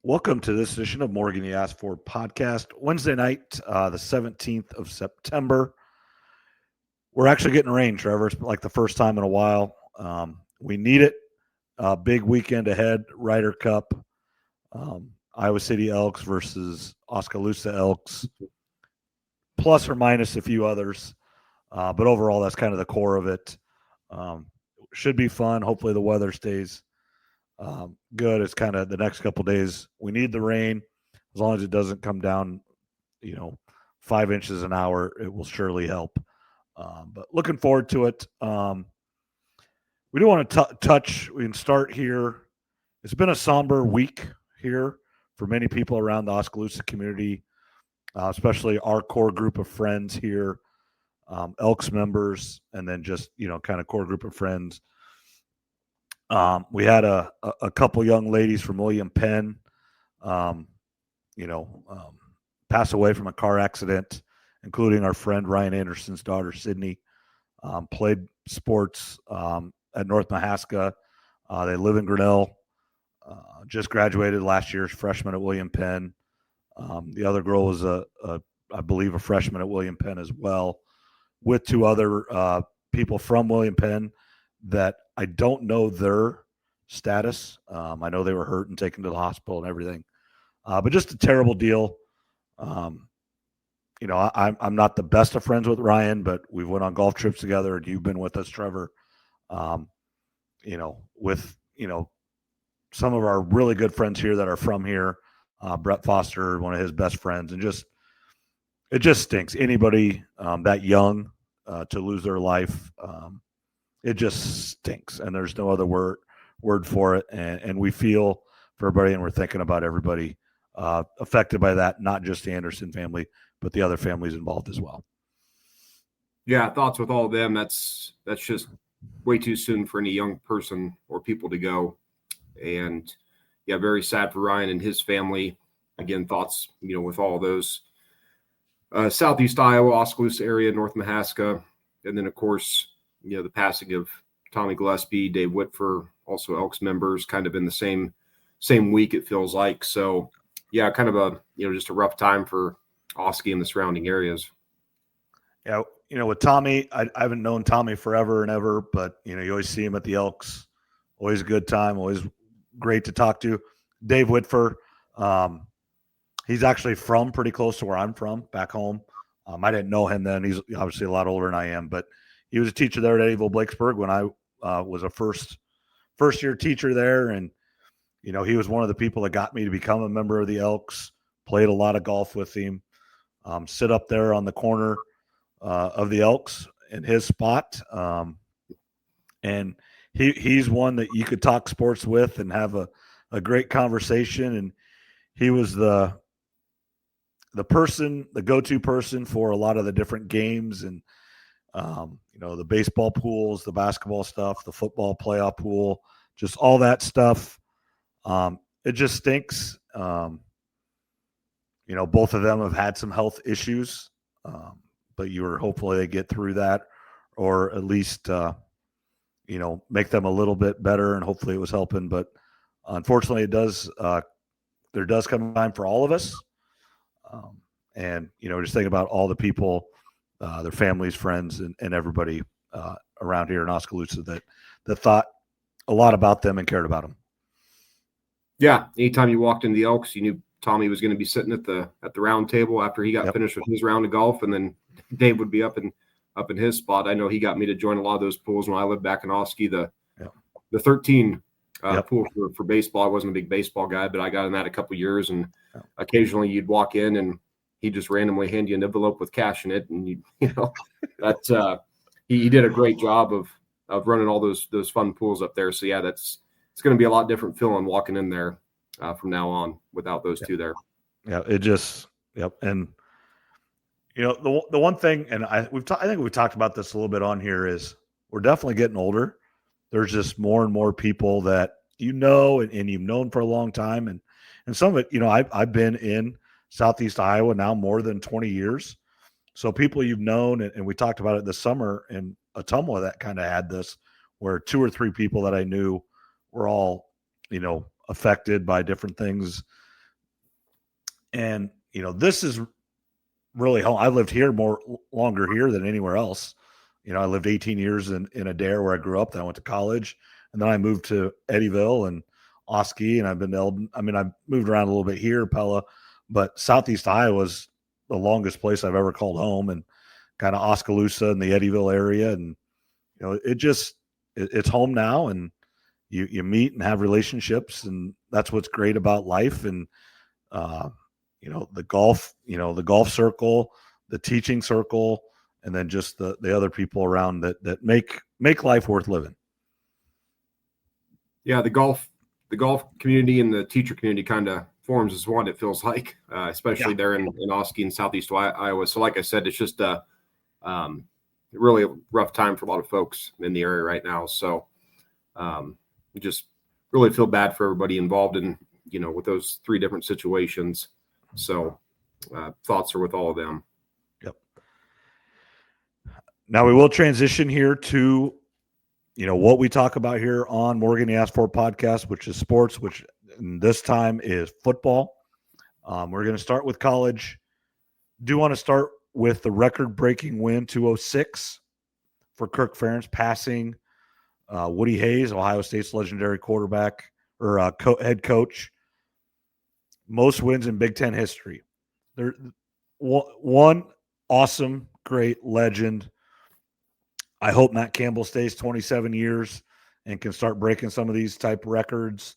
Welcome to this edition of Morgan You Asked For podcast. Wednesday night, the 17th of September. We're actually getting rain, Trevor. It's like the first time in a while. We need it. Big weekend ahead. Ryder Cup, Iowa City Elks versus Oskaloosa Elks, plus or minus a few others. But overall, that's kind of the core of it. Should be fun. Hopefully the weather stays good. It's kind of the next couple of days. We need the rain. As long as it doesn't come down, 5 inches an hour, it will surely help. But looking forward to it. We do want to touch. We can start here. It's been a somber week here for many people around the Oskaloosa community, especially our core group of friends here, Elks members, and then just kind of core group of friends. We had a couple young ladies from William Penn, pass away from a car accident, including our friend Ryan Anderson's daughter, Sydney. Played sports at North Mahaska. They live in Grinnell. Just graduated last year's freshman at William Penn. The other girl was, I believe, a freshman at William Penn as well, with two other people from William Penn that I don't know their status. I know they were hurt and taken to the hospital and everything. But just a terrible deal. I'm not the best of friends with Ryan, but we've went on golf trips together, and you've been with us, Trevor. With some of our really good friends here that are from here, Brett Foster, one of his best friends, and it just stinks. Anybody that young to lose their life, it just stinks, and there's no other word for it. And we feel for everybody, and we're thinking about everybody affected by that, not just the Anderson family, but the other families involved as well. Yeah, thoughts with all of them. That's just way too soon for any young person or people to go. And yeah, very sad for Ryan and his family. Again, thoughts, with all those Southeast Iowa, Oskaloosa area, North Mahaska. And then, of course, the passing of Tommy Gillespie, Dave Whitfer, also Elks members, kind of in the same week, it feels like. So, yeah, kind of just a rough time for Oski and the surrounding areas. Yeah, with Tommy, I haven't known Tommy forever and ever, but, you always see him at the Elks. Always a good time, always great to talk to. Dave Whitfer, he's actually from pretty close to where I'm from, back home. I didn't know him then. He's obviously a lot older than I am, but he was a teacher there at Eddyville Blakesburg when I was a first-year teacher there, and, he was one of the people that got me to become a member of the Elks, played a lot of golf with him, sit up there on the corner of the Elks in his spot. And he's one that you could talk sports with and have a great conversation. And he was the go-to person for a lot of the different games and, the baseball pools, the basketball stuff, the football playoff pool, just all that stuff. It just stinks. Both of them have had some health issues, but you were hopefully they get through that, or at least, make them a little bit better, and hopefully it was helping. But unfortunately, there does come a time for all of us. And, just think about all the people, their families, friends, and everybody around here in Oskaloosa that thought a lot about them and cared about them. Yeah, anytime you walked in the Elks, you knew Tommy was going to be sitting at the round table after he got finished with his round of golf, and then Dave would be up in his spot. I know he got me to join a lot of those pools when I lived back in Oski. The 13 pool for baseball. I wasn't a big baseball guy, but I got in that a couple years, and occasionally you'd walk in and he'd just randomly hand you an envelope with cash in it, and he did a great job of running all those fun pools up there. So yeah, it's going to be a lot different feeling walking in there from now on without those two there. Yeah, it just and the one thing, and I think we've talked about this a little bit on here, is we're definitely getting older. There's just more and more people that and you've known for a long time, and some of it, I've been in Southeast Iowa now more than 20 years. So people you've known, and we talked about it this summer, and Ottumwa that kind of had this, where 2 or 3 people that I knew were all, affected by different things And, this is really home. I lived here longer here than anywhere else. I lived 18 years in Adair where I grew up. Then I went to college, and then I moved to Eddyville and Oski, and I've been to Eldon. I mean, I've moved around a little bit here, Pella, but Southeast Iowa was the longest place I've ever called home, and kind of Oskaloosa and the Eddyville area. And, it's home now, and you meet and have relationships, and that's what's great about life. And, the golf circle, the teaching circle, and then just the other people around that make life worth living. Yeah, the golf community and the teacher community kind of forms as one, it feels like, especially there in Oski and Southeast Iowa. So like I said, it's just really a rough time for a lot of folks in the area right now. So just really feel bad for everybody involved in, with those three different situations. So thoughts are with all of them. Yep. Now we will transition here to, what we talk about here on Morgan You Asked For podcast, which is sports, which this time is football. We're going to start with college. Do want to start with the record-breaking win, 206 for Kirk Ferentz, passing Woody Hayes, Ohio State's legendary quarterback or head coach. Most wins in Big Ten history. There, one awesome, great legend. I hope Matt Campbell stays 27 years and can start breaking some of these type records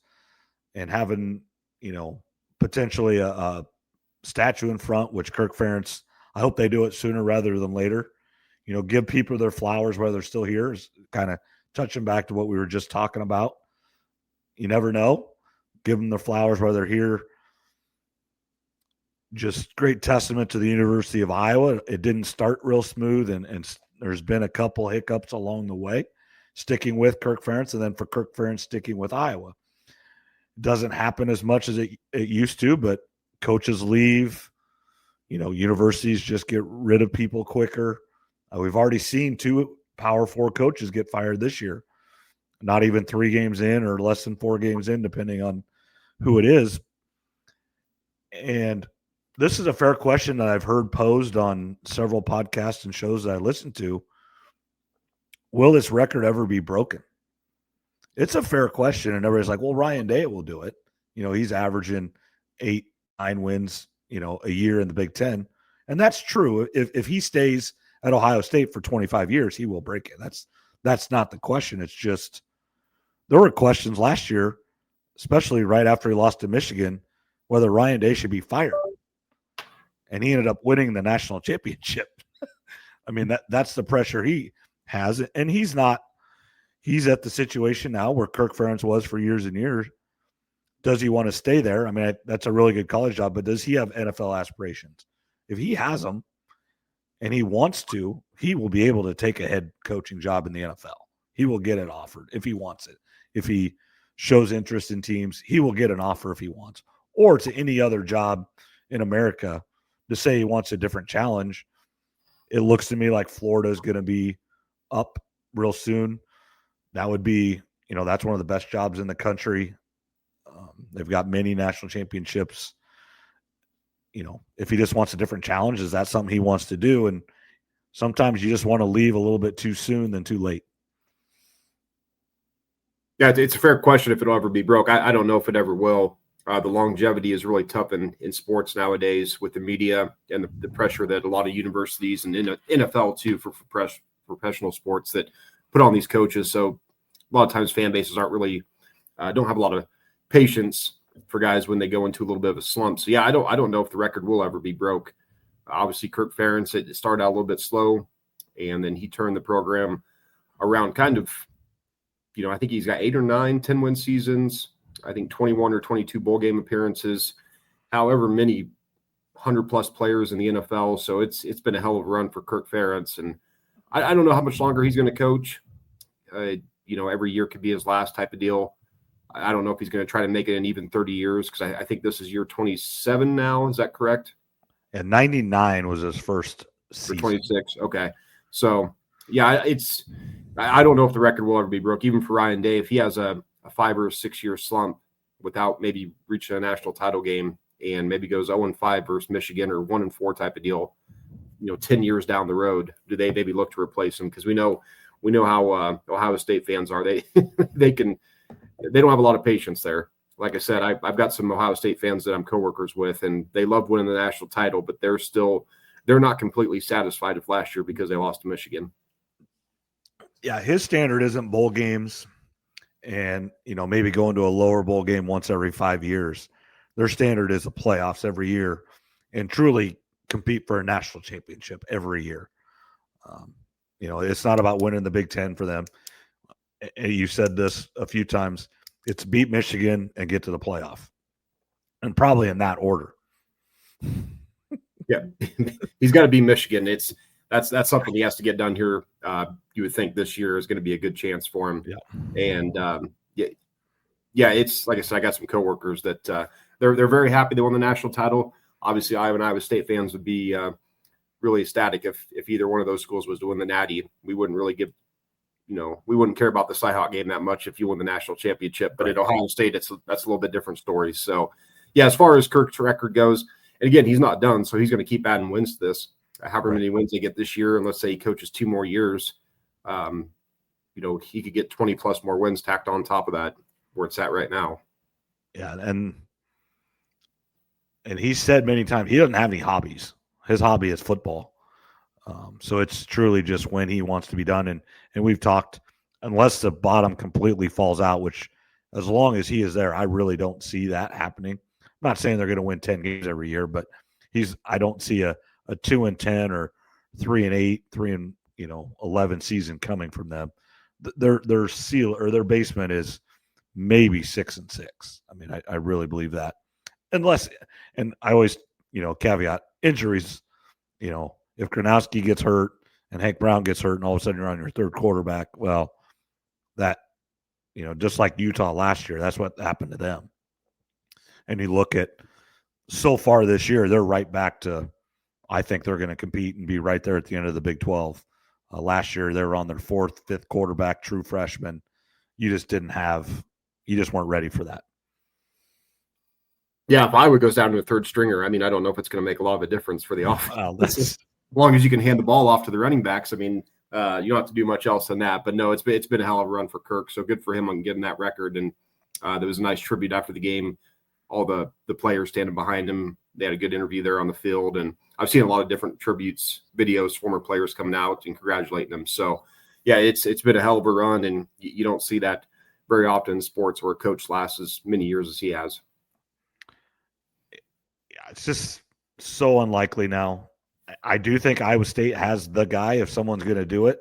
and having, potentially a statue in front, which Kirk Ferentz, I hope they do it sooner rather than later. Give people their flowers while they're still here, is kind of touching back to what we were just talking about. You never know. Give them their flowers while they're here. Just great testament to the University of Iowa. It didn't start real smooth, and there's been a couple hiccups along the way, sticking with Kirk Ferentz, and then for Kirk Ferentz sticking with Iowa. It doesn't happen as much as it used to, but coaches leave. Universities just get rid of people quicker. We've already seen 2 Power 4 coaches get fired this year, not even 3 games in or less than 4 games in, depending on who it is. And this is a fair question that I've heard posed on several podcasts and shows that I listen to. Will this record ever be broken? It's a fair question. And everybody's like, well, Ryan Day will do it. He's averaging 8-9 wins, a year in the Big Ten. And that's true. If he stays at Ohio State for 25 years, he will break it. That's not the question. It's just there were questions last year, especially right after he lost to Michigan, whether Ryan Day should be fired. And he ended up winning the national championship. I mean, that's the pressure he has. And he's at the situation now where Kirk Ferentz was for years and years. Does he want to stay there? I mean, that's a really good college job, but does he have NFL aspirations? If he has them and he wants to, he will be able to take a head coaching job in the NFL. He will get it offered if he wants it. If he shows interest in teams, he will get an offer if he wants, or to any other job in America. To say he wants a different challenge, it looks to me like Florida is going to be up real soon. That would be, that's one of the best jobs in the country. They've got many national championships. If he just wants a different challenge, is that something he wants to do? And sometimes you just want to leave a little bit too soon than too late. Yeah, it's a fair question if it'll ever be broke. I don't know if it ever will. The longevity is really tough in sports nowadays with the media and the pressure that a lot of universities and NFL too for professional sports that put on these coaches. So a lot of times fan bases aren't really don't have a lot of patience for guys when they go into a little bit of a slump. So yeah, I don't know if the record will ever be broke. Obviously, Kirk Ferentz, it started out a little bit slow, and then he turned the program around kind of, I think he's got 8 or 9 10-win seasons. I think 21 or 22 bowl game appearances, however many 100-plus players in the NFL. So it's been a hell of a run for Kirk Ferentz. And I don't know how much longer he's going to coach. Every year could be his last type of deal. I don't know if he's going to try to make it an even 30 years because I think this is year 27 now. Is that correct? And 99 was his first season. For 26. Okay. So, yeah, I don't know if the record will ever be broke, even for Ryan Day. If he has a 5 or 6 year slump without maybe reaching a national title game, and maybe goes 0-5 versus Michigan or 1-4 type of deal, 10 years down the road, do they maybe look to replace him? Because we know how Ohio State fans are. They don't have a lot of patience there. Like I said, I've got some Ohio State fans that I'm coworkers with, and they love winning the national title, but they're not completely satisfied with last year because they lost to Michigan. Yeah, his standard isn't bowl games and, maybe going to a lower bowl game once every 5 years. Their standard is the playoffs every year and truly compete for a national championship every year. It's not about winning the Big Ten for them. You said this a few times. It's beat Michigan and get to the playoff, and probably in that order. Yeah, he's got to be Michigan. That's something he has to get done here. You would think this year is going to be a good chance for him. Yeah. And it's like I said, I got some coworkers that they're very happy they won the national title. Obviously, Iowa State fans would be really ecstatic if either one of those schools was to win the Natty. We wouldn't really we wouldn't care about the Cyhawk game that much if you won the national championship. But at Ohio State, that's a little bit different story. So, yeah, as far as Kirk's record goes, and again, he's not done, so he's going to keep adding wins to this. However many wins they get this year, and let's say he coaches 2 more years, he could get 20 plus more wins tacked on top of that where it's at right now. Yeah, and he said many times he doesn't have any hobbies. His hobby is football. So it's truly just when he wants to be done. And we've talked, unless the bottom completely falls out, which as long as he is there, I really don't see that happening. I'm not saying they're going to win 10 games every year, but I don't see a 2-10 or 3-8, 3-11 season coming from them. Their seal or their basement is maybe 6-6. I mean, I really believe that. Unless, and I always, caveat injuries, if Gronowski gets hurt and Hank Brown gets hurt and all of a sudden you're on your third quarterback, well, that, just like Utah last year, that's what happened to them. And you look at so far this year, they're right back to, I think they're going to compete and be right there at the end of the Big 12. Last year, they were on their 4th, 5th quarterback, true freshman. You just weren't ready for that. Yeah, if Iowa goes down to a third stringer, I mean, I don't know if it's going to make a lot of a difference for the offense. As long as you can hand the ball off to the running backs, I mean, you don't have to do much else than that. But no, it's been a hell of a run for Kirk. So good for him on getting that record. And there was a nice tribute after the game. All the players standing behind him. They had a good interview there on the field. And I've seen a lot of different tributes, videos, former players coming out and congratulating them. So, yeah, it's been a hell of a run. And you don't see that very often in sports where a coach lasts as many years as he has. It's just so unlikely now. I do think Iowa State has the guy, if someone's going to do it,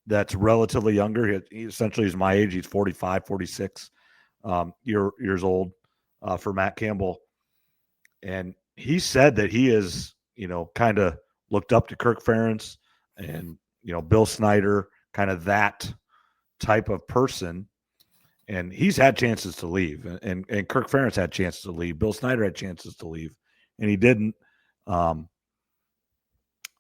that's relatively younger. He essentially is my age. He's 45, 46 years old for Matt Campbell. And he said that he is, kind of looked up to Kirk Ferentz and, Bill Snyder, kind of that type of person. And he's had chances to leave. And Kirk Ferentz had chances to leave. Bill Snyder had chances to leave. And he didn't.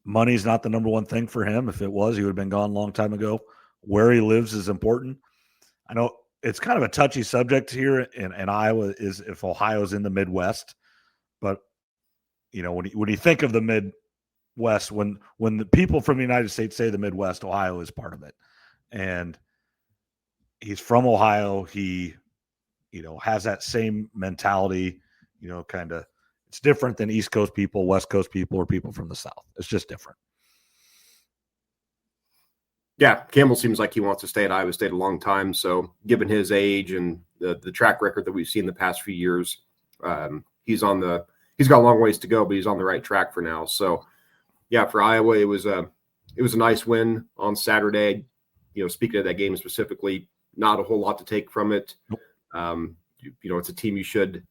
Money's not the number one thing for him. If it was, he would have been gone a long time ago. Where he lives is important. I know it's kind of a touchy subject here in Iowa is if Ohio's in the Midwest. But, when you think of the Midwest, when the people from the United States say the Midwest, Ohio is part of it. And he's from Ohio. He, has that same mentality, kind of. It's different than East Coast people, West Coast people, or people from the South. It's just different. Yeah, Campbell seems like he wants to stay at Iowa State a long time. So given his age and the track record that we've seen the past few years, he's got a long ways to go, but he's on the right track for now. So yeah, for Iowa, it was a nice win on Saturday. Speaking of that game specifically, not a whole lot to take from it. It's a team you should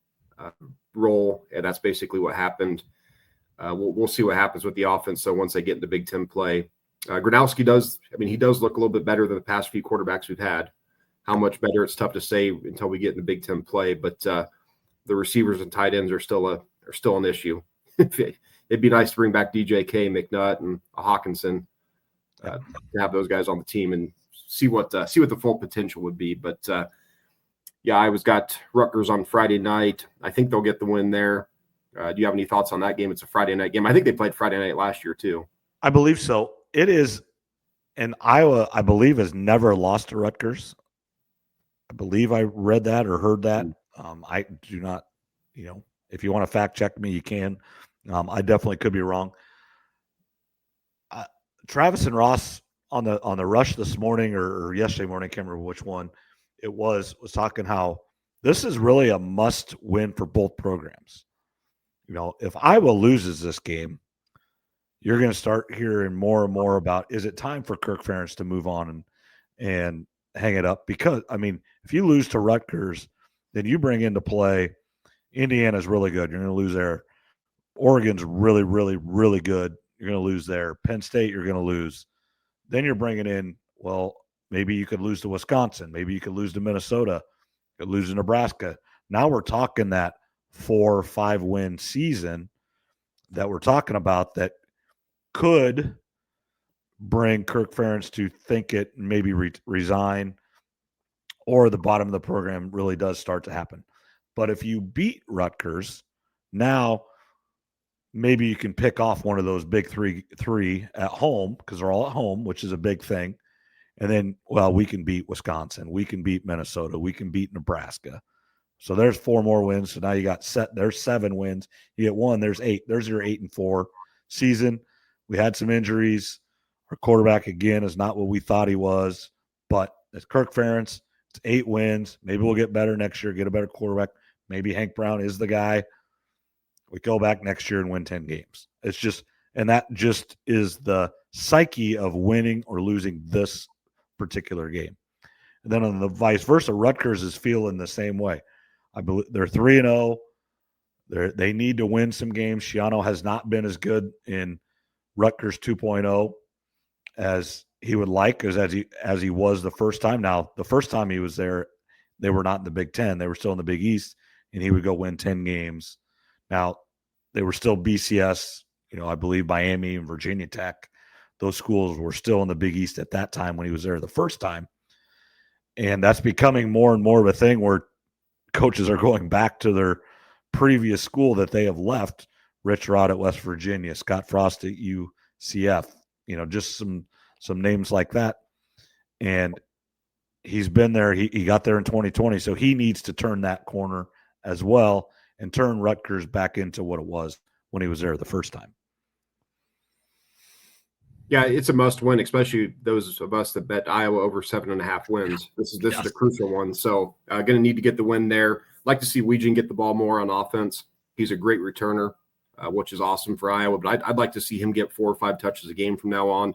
roll, and that's basically what happened. We'll see what happens with the offense. So once they get into Big Ten play, Gronowski does look a little bit better than the past few quarterbacks we've had. How much better, it's tough to say until we get into Big Ten play. But the receivers and tight ends are still an issue. It'd be nice to bring back DJK, McNutt, and Hawkinson to have those guys on the team and see what the full potential would be. But yeah, Iowa's got Rutgers on Friday night. I think they'll get the win there. Do you have any thoughts on that game? It's a Friday night game. I think they played Friday night last year too. I believe so. It is, and Iowa, I believe, has never lost to Rutgers. I believe I read that or heard that. I do not, if you want to fact check me, you can. I definitely could be wrong. Travis and Ross on the rush this morning or yesterday morning, I can't remember which one it was talking how this is really a must win for both programs. If Iowa loses this game, you're going to start hearing more and more about, is it time for Kirk Ferentz to move on and hang it up? Because, if you lose to Rutgers, then you bring into play Indiana's really good. You're going to lose there. Oregon's really, really, really good. You're going to lose there. Penn State, you're going to lose. Then you're bringing in, well, maybe you could lose to Wisconsin. Maybe you could lose to Minnesota. You could lose to Nebraska. Now we're talking that 4 or 5 win season that we're talking about that could bring Kirk Ferentz to think it and maybe resign, or the bottom of the program really does start to happen. But if you beat Rutgers, now maybe you can pick off one of those big three at home because they're all at home, which is a big thing. And then, well, we can beat Wisconsin. We can beat Minnesota. We can beat Nebraska. So there's 4 more wins. So now you got there's 7 wins. You get 1, there's 8. There's your 8-4 season. We had some injuries. Our quarterback, again, is not what we thought he was. But it's Kirk Ferentz. It's 8 wins. Maybe we'll get better next year, get a better quarterback. Maybe Hank Brown is the guy. We go back next year and win 10 games. It's just, and that just is the psyche of winning or losing this particular game. And then on the vice versa, Rutgers is feeling the same way. I believe they're 3-0. They need to win some games. Schiano has not been as good in Rutgers 2.0 as he would like, as he was the first time. Now, the first time he was there, they were not in the Big Ten. They were still in the Big East, and he would go win 10 games. Now, they were still BCS, I believe Miami and Virginia Tech. Those schools were still in the Big East at that time when he was there the first time. And that's becoming more and more of a thing where coaches are going back to their previous school that they have left. Rich Rod at West Virginia, Scott Frost at UCF, just some names like that. And he's been there. He got there in 2020, so he needs to turn that corner as well and turn Rutgers back into what it was when he was there the first time. Yeah, it's a must win, especially those of us that bet Iowa over 7.5 wins. This is a crucial one. So going to need to get the win there. Like to see Weegan get the ball more on offense. He's a great returner, which is awesome for Iowa. But I'd like to see him get 4 or 5 touches a game from now on.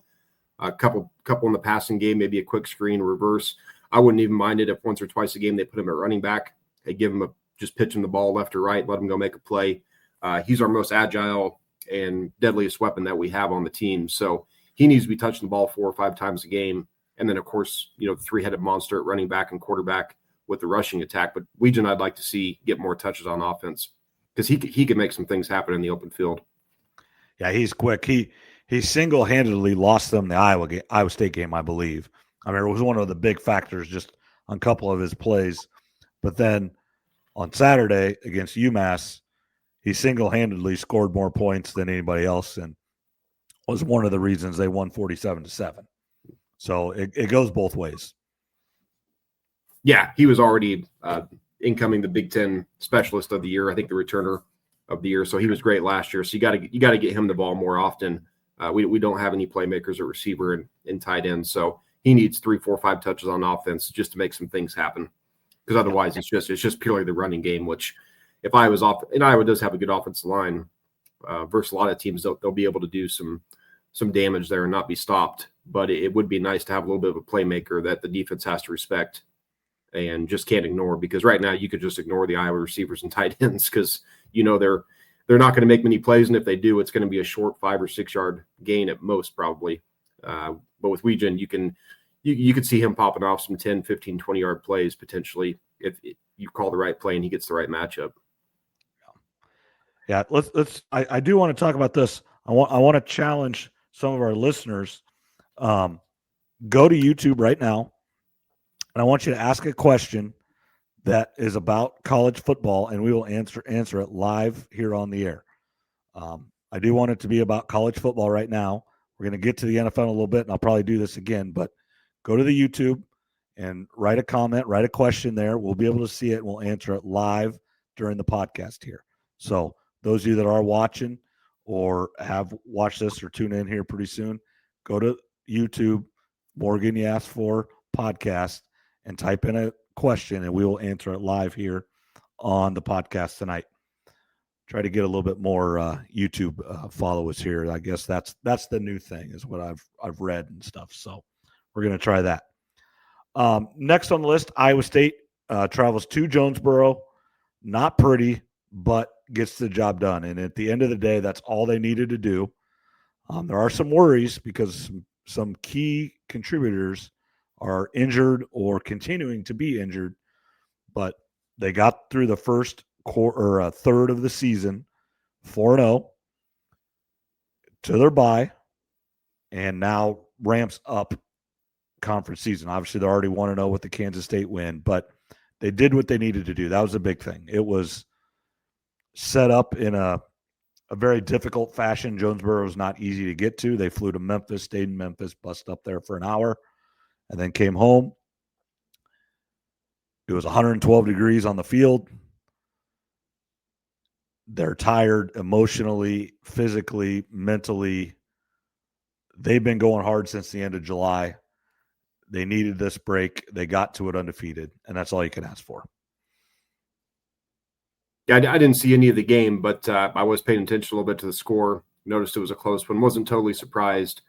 A couple in the passing game, maybe a quick screen, reverse. I wouldn't even mind it if once or twice a game they put him at running back. They give him just pitch him the ball left or right, let him go make a play. He's our most agile and deadliest weapon that we have on the team. So he needs to be touching the ball 4 or 5 times a game. And then, of course, the 3-headed monster at running back and quarterback with the rushing attack. But Weegan, I'd like to see get more touches on offense because he can make some things happen in the open field. Yeah, he's quick. He single-handedly lost them the Iowa State game, I believe. It was one of the big factors just on a couple of his plays. But then on Saturday against UMass, he single-handedly scored more points than anybody else and was one of the reasons they won 47-7. So it goes both ways. Yeah, he was already incoming the Big Ten Specialist of the Year, I think the returner of the year. So he was great last year. So you got to get him the ball more often. We don't have any playmakers at receiver and tight end, so he needs 3, 4, 5 touches on offense just to make some things happen. Because otherwise, it's just purely the running game. Which, if I was off, and Iowa does have a good offensive line versus a lot of teams, they'll be able to do some damage there and not be stopped. But it would be nice to have a little bit of a playmaker that the defense has to respect and just can't ignore. Because right now, you could just ignore the Iowa receivers and tight ends because they're not going to make many plays, and if they do, it's going to be a short 5 or 6 yard gain at most, probably. But with Weegan, you could see him popping off some 10, 15, 20 yard plays potentially if you call the right play and he gets the right matchup. Yeah, I do want to talk about this. I want to challenge some of our listeners. Go to YouTube right now, and I want you to ask a question that is about college football, and we will answer it live here on the air. I do want it to be about college football right now. We're going to get to the NFL in a little bit, and I'll probably do this again, but go to the YouTube and write a comment, write a question there. We'll be able to see it, and we'll answer it live during the podcast here. So those of you that are watching or have watched this or tune in here pretty soon, go to YouTube, Morgan You Asked For podcast, and type in a question, and we will answer it live here on the podcast tonight. Try to get a little bit more YouTube followers here. I guess that's the new thing, is what I've read and stuff. So we're going to try that. Next on the list, Iowa State travels to Jonesboro. Not pretty, but gets the job done. And at the end of the day, that's all they needed to do. There are some worries because some key contributors are injured or continuing to be injured, but they got through the first quarter or a third of the season 4-0 to their bye, and now ramps up conference season. Obviously, they already 1-0 with the Kansas State win, but they did what they needed to do. That was a big thing. It was set up in a very difficult fashion. Jonesboro was not easy to get to. They flew to Memphis, stayed in Memphis, bussed up there for an hour, and then came home. It was 112 degrees on the field. They're tired emotionally, physically, mentally. They've been going hard since the end of July. They needed this break. They got to it undefeated, and that's all you can ask for. Yeah, I didn't see any of the game, but I was paying attention a little bit to the score. Noticed it was a close one. Wasn't totally surprised.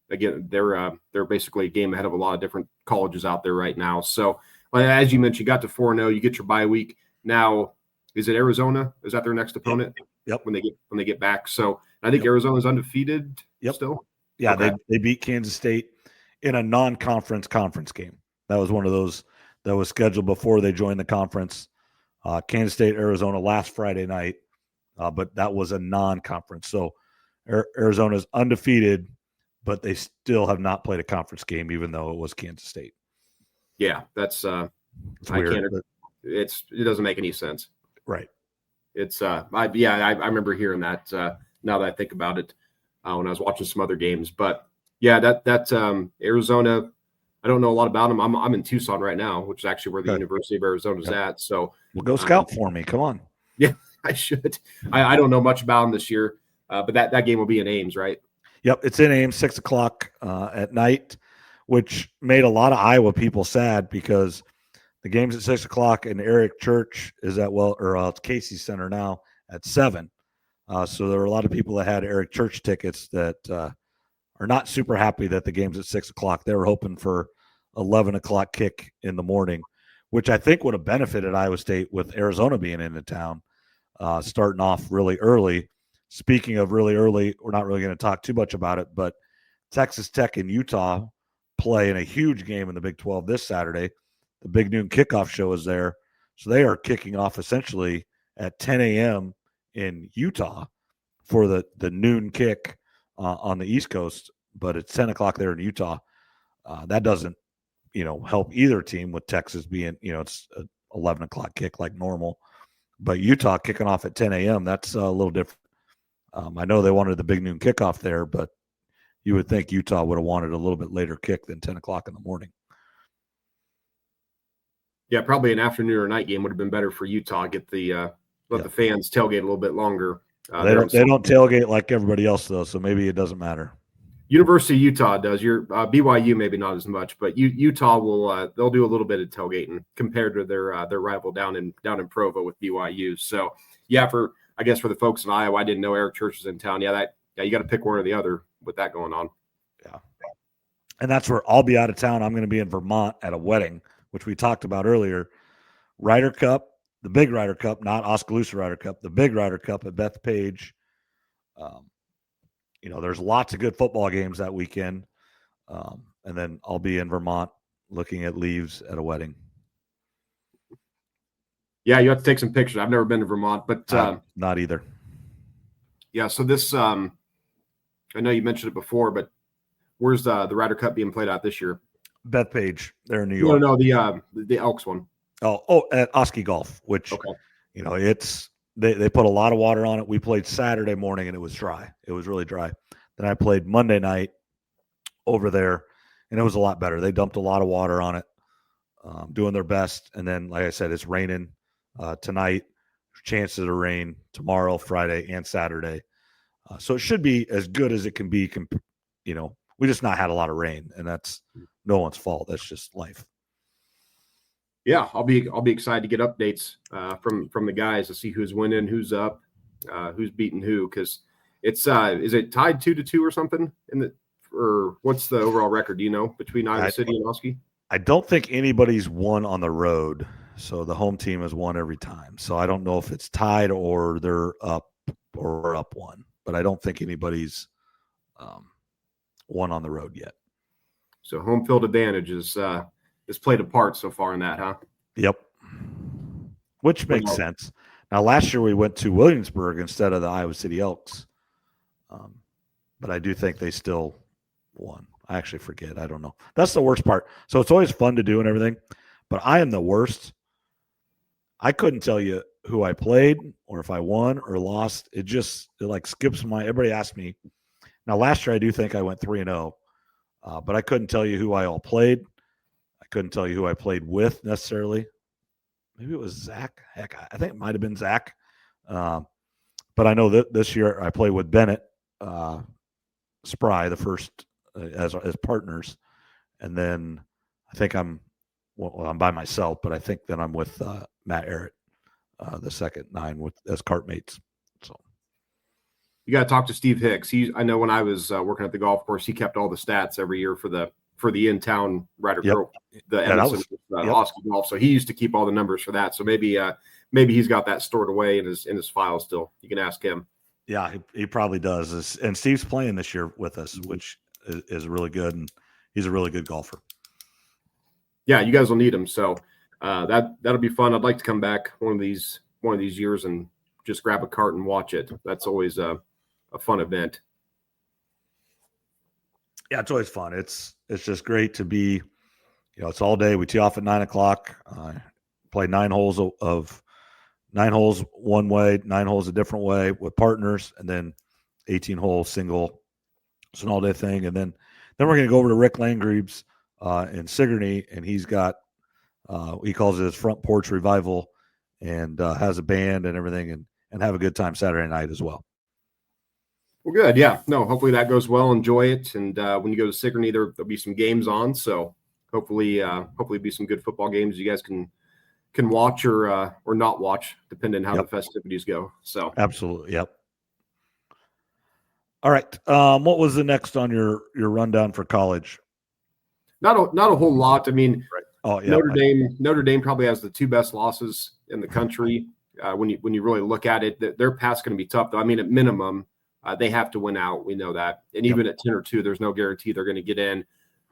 Again, they're basically a game ahead of a lot of different colleges out there right now. So, as you mentioned, you got to 4-0. You get your bye week. Now, is it Arizona? Is that their next opponent? Yep. When they get back. So I think Arizona's undefeated still. Yeah, okay. They beat Kansas State in a non-conference conference game. That was one of those that was scheduled before they joined the conference. Kansas State, Arizona last Friday night, but that was a non-conference. So Arizona's undefeated, but they still have not played a conference game, even though it was Kansas State. Yeah, that's it's weird. It doesn't make any sense. Right. It's I remember hearing that now that I think about it when I was watching some other games. But yeah, that Arizona, I don't know a lot about them. I'm in Tucson right now, which is actually where the University of Arizona is at. So well, go scout for me. Come on. Yeah, I should. I don't know much about them this year, but that game will be in Ames, right? Yep, it's in Ames, 6:00 at night, which made a lot of Iowa people sad because the game's at 6:00 and Eric Church is at it's Casey Center now at 7. So there are a lot of people that had Eric Church tickets that are not super happy that the game's at 6:00. They were hoping for 11:00 kick in the morning, which I think would have benefited Iowa State with Arizona being into town, starting off really early. Speaking of really early, we're not really going to talk too much about it, but Texas Tech and Utah play in a huge game in the Big 12 this Saturday. The Big Noon Kickoff show is there. So they are kicking off essentially at 10 a.m. in Utah for the noon kick on the East Coast, but it's 10 o'clock there in Utah. That doesn't, help either team with Texas being, it's an 11 o'clock kick like normal. But Utah kicking off at 10 a.m., that's a little different. I know they wanted the Big Noon Kickoff there, but you would think Utah would have wanted a little bit later kick than 10 o'clock in the morning. Yeah, probably an afternoon or night game would have been better for Utah. Get the the fans tailgate a little bit longer. They don't tailgate like everybody else though, so maybe it doesn't matter. University of Utah does. Your BYU maybe not as much, but Utah will they'll do a little bit of tailgating compared to their rival down in Provo with BYU. So yeah, for the folks in Iowa, I didn't know Eric Church was in town. You got to pick one or the other with that going on. Yeah, and that's where I'll be out of town. I'm going to be in Vermont at a wedding, which we talked about earlier. Ryder Cup, the big Ryder Cup, not Oskaloosa Ryder Cup, the big Ryder Cup at Bethpage. There's lots of good football games that weekend. And then I'll be in Vermont looking at leaves at a wedding. Yeah, you have to take some pictures. I've never been to Vermont, but not either. Yeah, so this I know you mentioned it before, but where's the Ryder Cup being played out this year? Bethpage, there in New York. No, the Elks one. At Oski Golf, which Okay. it's they put a lot of water on it. We played Saturday morning and it was dry. It was really dry. Then I played Monday night over there, and it was a lot better. They dumped a lot of water on it, doing their best. And then, like I said, it's raining tonight. Chances of rain tomorrow, Friday, and Saturday. So it should be as good as it can be. We just not had a lot of rain, and that's no one's fault. That's just life. Yeah, I'll be excited to get updates from the guys to see who's winning, who's up, who's beating who. Because it's is it tied 2-2 or something or what's the overall record? Do you know, between Iowa City and Oski? I don't think anybody's won on the road, so the home team has won every time. So I don't know if it's tied or they're up or we're up one, but I don't think anybody's won on the road yet. So home field advantage is played a part so far in that, huh? Yep. Which makes sense. Now, last year we went to Williamsburg instead of the Iowa City Elks, but I do think they still won. I actually forget. I don't know. That's the worst part. So it's always fun to do and everything, but I am the worst. I couldn't tell you who I played or if I won or lost. It like skips my. Everybody asked me. Now, last year I do think I went 3-0, but I couldn't tell you who I all played. I couldn't tell you who I played with necessarily. Maybe it was Zach. Heck, I think it might have been Zach. But I know that this year I played with Bennett Spry, the first as partners, and then I think I'm by myself, but I think then I'm with Matt Errett, the second 9 as cartmates. So you got to talk to Steve Hicks. I know when I was working at the golf course, he kept all the stats every year for the in-town Ryder Cup, the Emerson Oski Golf. So he used to keep all the numbers for that. So maybe he's got that stored away in his file still. You can ask him. Yeah, he probably does. And Steve's playing this year with us, which is really good, and he's a really good golfer. Yeah, you guys will need him. So that'll be fun. I'd like to come back one of these years and just grab a cart and watch it. That's always a fun event. Yeah, it's always fun. It's just great to be, it's all day. We tee off at 9:00. Play 9 holes of 9 holes one way, 9 holes a different way with partners, and then 18 holes single. It's an all day thing. And then we're going to go over to Rick Langrebe's in Sigourney, and he's got, he calls it his front porch revival, and has a band and everything, and have a good time Saturday night as well. Well, good. Yeah. No, hopefully that goes well. Enjoy it. And when you go to Sigourney, there'll be some games on. So hopefully be some good football games you guys can watch or not watch, depending on how the festivities go. So absolutely. Yep. All right. What was the next on your rundown for college? Not a whole lot. I mean, right. Oh, yeah. Notre Dame probably has the 2 best losses in the country. When you really look at it, their path's going to be tough, though. I mean, at minimum, they have to win out. We know that. And even at 10 or 2, there's no guarantee they're going to get in.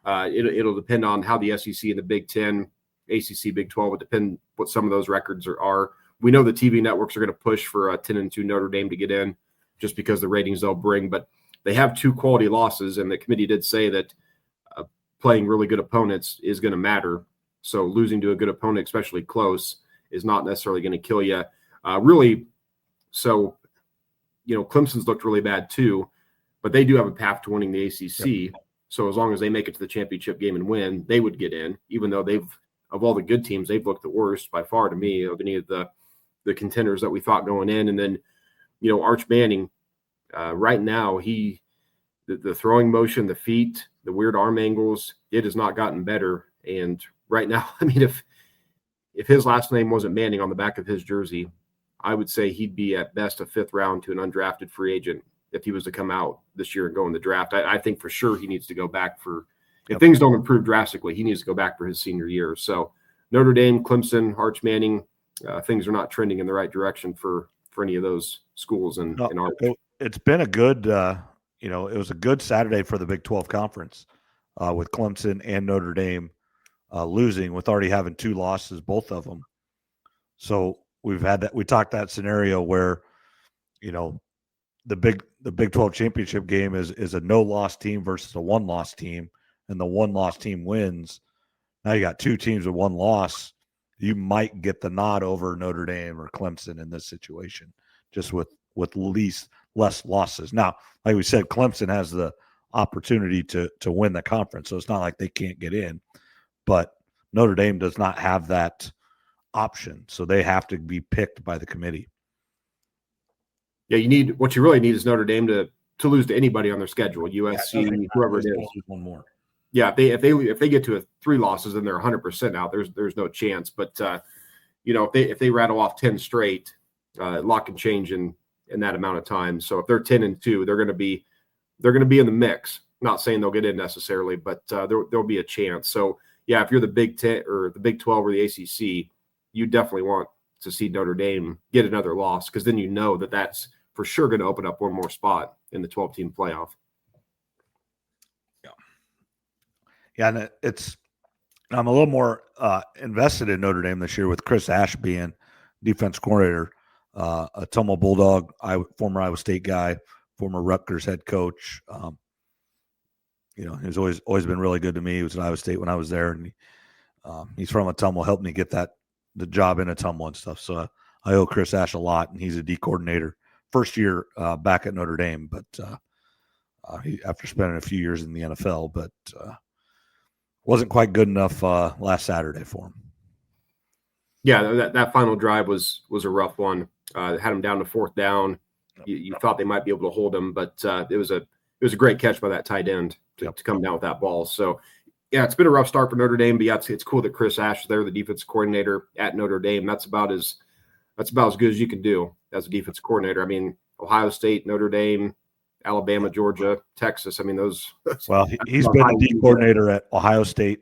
It'll depend on how the SEC and the Big 10, ACC, Big 12 would depend what some of those records are. We know the TV networks are going to push for 10-2 Notre Dame to get in just because the ratings they'll bring. But they have 2 quality losses, and the committee did say that playing really good opponents is going to matter. So losing to a good opponent, especially close, is not necessarily going to kill you. Really, so Clemson's looked really bad too, but they do have a path to winning the ACC. Yep. So as long as they make it to the championship game and win, they would get in, even though of all the good teams, they've looked the worst by far to me of any of the contenders that we thought going in. And then, Arch Manning, right now, the throwing motion, the feet, the weird arm angles, it has not gotten better. And right now, I mean, if his last name wasn't Manning on the back of his jersey, I would say he'd be at best a 5th round to an undrafted free agent if he was to come out this year and go in the draft. I think for sure he needs to go back if things don't improve drastically, he needs to go back for his senior year. So Notre Dame, Clemson, Arch Manning, things are not trending in the right direction for any of those schools in Arch. It's been a good, it was a good Saturday for the Big 12 conference with Clemson and Notre Dame losing with already having 2 losses, both of them. So we've had that. We talked that scenario where, the Big 12 championship game is a no-loss team versus a 1-loss team, and the 1-loss team wins. Now you got 2 teams with 1 loss. you might get the nod over Notre Dame or Clemson in this situation, just with less losses. Now, like we said, Clemson has the opportunity to win the conference, so it's not like they can't get in. But Notre Dame does not have that option, so they have to be picked by the committee. Yeah, what you really need is Notre Dame to lose to anybody on their schedule, USC, whoever it is. One more. Yeah, if they get to 3 losses, then they're 100% out. There's no chance. But if they rattle off 10 straight, a lot can change in that amount of time. So if they're 10-2, they're going to be in the mix. Not saying they'll get in necessarily, but there'll be a chance. So yeah, if you're the Big 10 or the Big 12 or the ACC, you definitely want to see Notre Dame get another loss, because then you know that's for sure going to open up one more spot in the 12-team playoff. Yeah, and I'm a little more invested in Notre Dame this year with Chris Ash being defense coordinator, a Tumble Bulldog, former Iowa State guy, former Rutgers head coach. He's always been really good to me. He was at Iowa State when I was there, and he's from Atumwa, helped me get the job in Atumwa and stuff. So I owe Chris Ash a lot, and he's a D coordinator. First year back at Notre Dame, but after spending a few years in the NFL, but wasn't quite good enough last Saturday for him. Yeah, that final drive was a rough one. Had him down to 4th down. You thought they might be able to hold him, but it was a great catch by that tight end to come down with that ball. So yeah, it's been a rough start for Notre Dame, but yeah, it's cool that Chris Ash is there, the defensive coordinator at Notre Dame. That's about as good as you can do as a defense coordinator. I mean, Ohio State, Notre Dame, Alabama, Georgia, Texas. I mean, those. Well, he's been a D coordinator at Ohio State,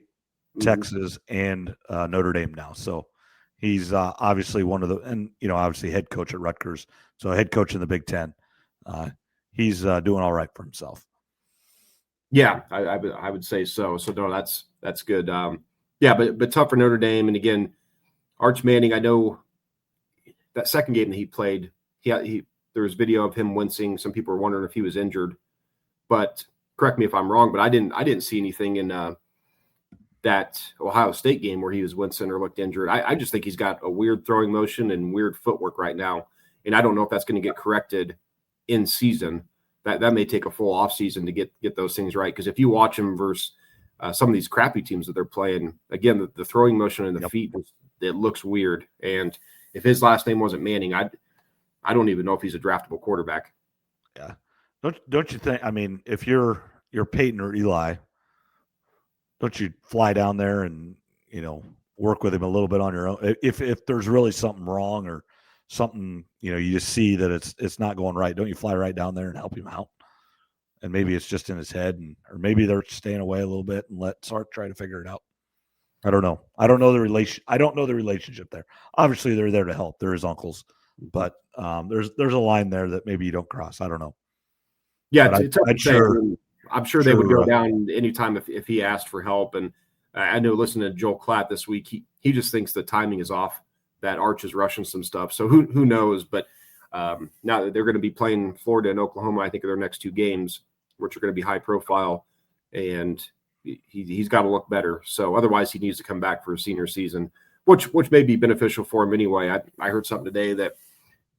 Texas, and Notre Dame now. So he's obviously one of the, and obviously head coach at Rutgers. So head coach in the Big Ten. He's doing all right for himself. Yeah, I would say so. So no, that's good. Yeah, but tough for Notre Dame. And again, Arch Manning, I know that second game that he played, there was video of him wincing. Some people were wondering if he was injured, but correct me if I'm wrong, but I didn't see anything in that Ohio State game where he was wincing or looked injured. I just think he's got a weird throwing motion and weird footwork right now, and I don't know if that's going to get corrected in season. That may take a full off season to get those things right, because if you watch him versus some of these crappy teams that they're playing, again, the throwing motion and the feet, it looks weird. And if his last name wasn't Manning, I don't even know if he's a draftable quarterback. Yeah. Don't you think, I mean, if you're Peyton or Eli, don't you fly down there and, work with him a little bit on your own? If there's really something wrong or something, you just see that it's not going right, don't you fly right down there and help him out? And maybe it's just in his head, or maybe they're staying away a little bit and let Sark try to figure it out. I don't know. I don't know the relationship there. Obviously, they're there to help. They're his uncles, but there's a line there that maybe you don't cross. I don't know. Yeah, I'm sure they would go down anytime if he asked for help. And I know, listening to Joel Klatt this week, he just thinks the timing is off, that Arch is rushing some stuff. So who knows? But now that they're going to be playing Florida and Oklahoma, I think, are their next 2 games, which are going to be high profile, and he's got to look better. So otherwise, he needs to come back for a senior season, which may be beneficial for him anyway. I heard something today that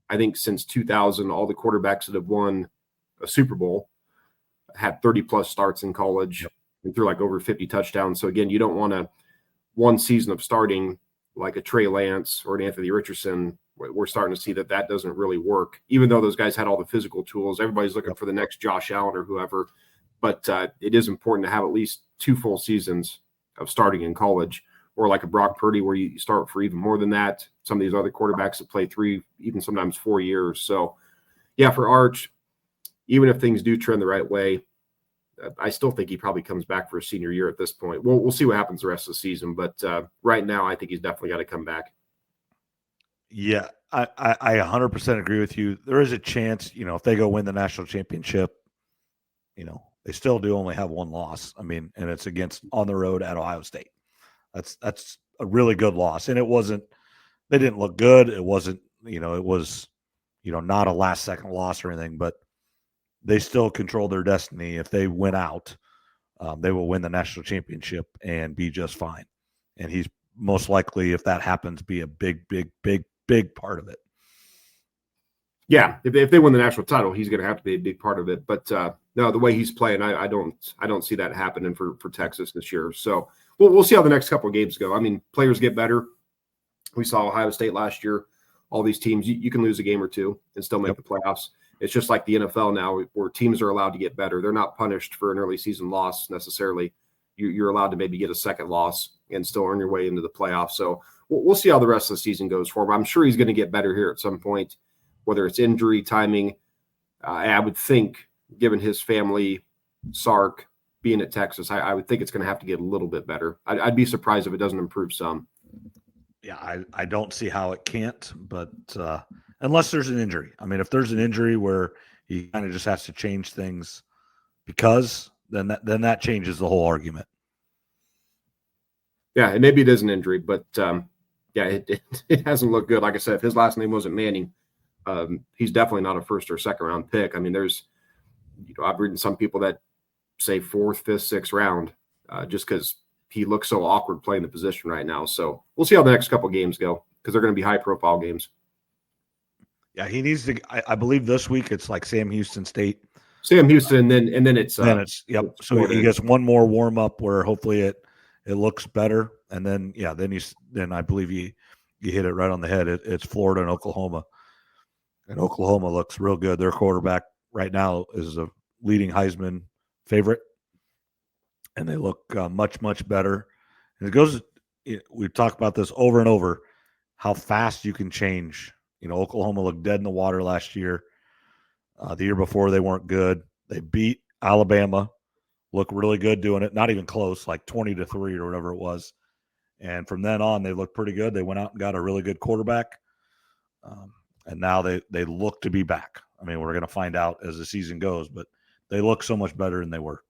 I think since 2000, all the quarterbacks that have won a Super Bowl had 30+ starts in college and threw like over 50 touchdowns. So again, you don't want one season of starting like a Trey Lance or an Anthony Richardson. We're starting to see that doesn't really work, even though those guys had all the physical tools. Everybody's looking for the next Josh Allen or whoever, but it is important to have at least 2 full seasons of starting in college, or like a Brock Purdy where you start for even more than that. Some of these other quarterbacks that play 3, even sometimes 4 years. So yeah, for Arch, even if things do trend the right way, I still think he probably comes back for a senior year at this point. We'll see what happens the rest of the season, but right now I think he's definitely got to come back. Yeah, I 100% agree with you. There is a chance, if they go win the national championship, they still do only have 1 loss. I mean, and it's on the road at Ohio State. That's a really good loss. And they didn't look good. It wasn't, it was, not a last second loss or anything, but they still control their destiny. If they win out, they will win the national championship and be just fine. And he's most likely, if that happens, be a big part of it. Yeah, if they win the national title, he's going to have to be a big part of it. But no, the way he's playing, I don't see that happening for Texas this year. So we'll see how the next couple of games go. I mean, players get better. We saw Ohio State last year. All these teams, you can lose a game or two and still make the playoffs. It's just like the NFL now, where teams are allowed to get better. They're not punished for an early season loss necessarily. You're allowed to maybe get a second loss and still earn your way into the playoffs. So we'll see how the rest of the season goes for him. I'm sure he's going to get better here at some point, whether it's injury, timing. I would think, given his family, Sark, being at Texas, I would think it's going to have to get a little bit better. I'd be surprised if it doesn't improve some. Yeah, I don't see how it can't, but unless there's an injury. I mean, if there's an injury where he kind of just has to change things because then that changes the whole argument. Yeah, and maybe it is an injury, but it hasn't looked good. Like I said, if his last name wasn't Manning, he's definitely not a first or second round pick. I mean, there's, I've read some people that say fourth, fifth, sixth round, just because he looks so awkward playing the position right now. So we'll see how the next couple of games go, because they're going to be high profile games. Yeah, he needs to. I believe this week it's like Sam Houston State. Sam Houston, and then it's yep. So he gets one more warm up where hopefully it looks better, and then then I believe you hit it right on the head. It's Florida and Oklahoma, and Oklahoma looks real good. Their quarterback right now is a leading Heisman favorite, and they look much better. And it goes. We've talked about this over and over, how fast you can change. Oklahoma looked dead in the water last year. The year before, they weren't good. They beat Alabama, looked really good doing it. Not even close, like 20-3 or whatever it was. And from then on, they looked pretty good. They went out and got a really good quarterback. And now they look to be back. I mean, we're going to find out as the season goes, but they look so much better than they were.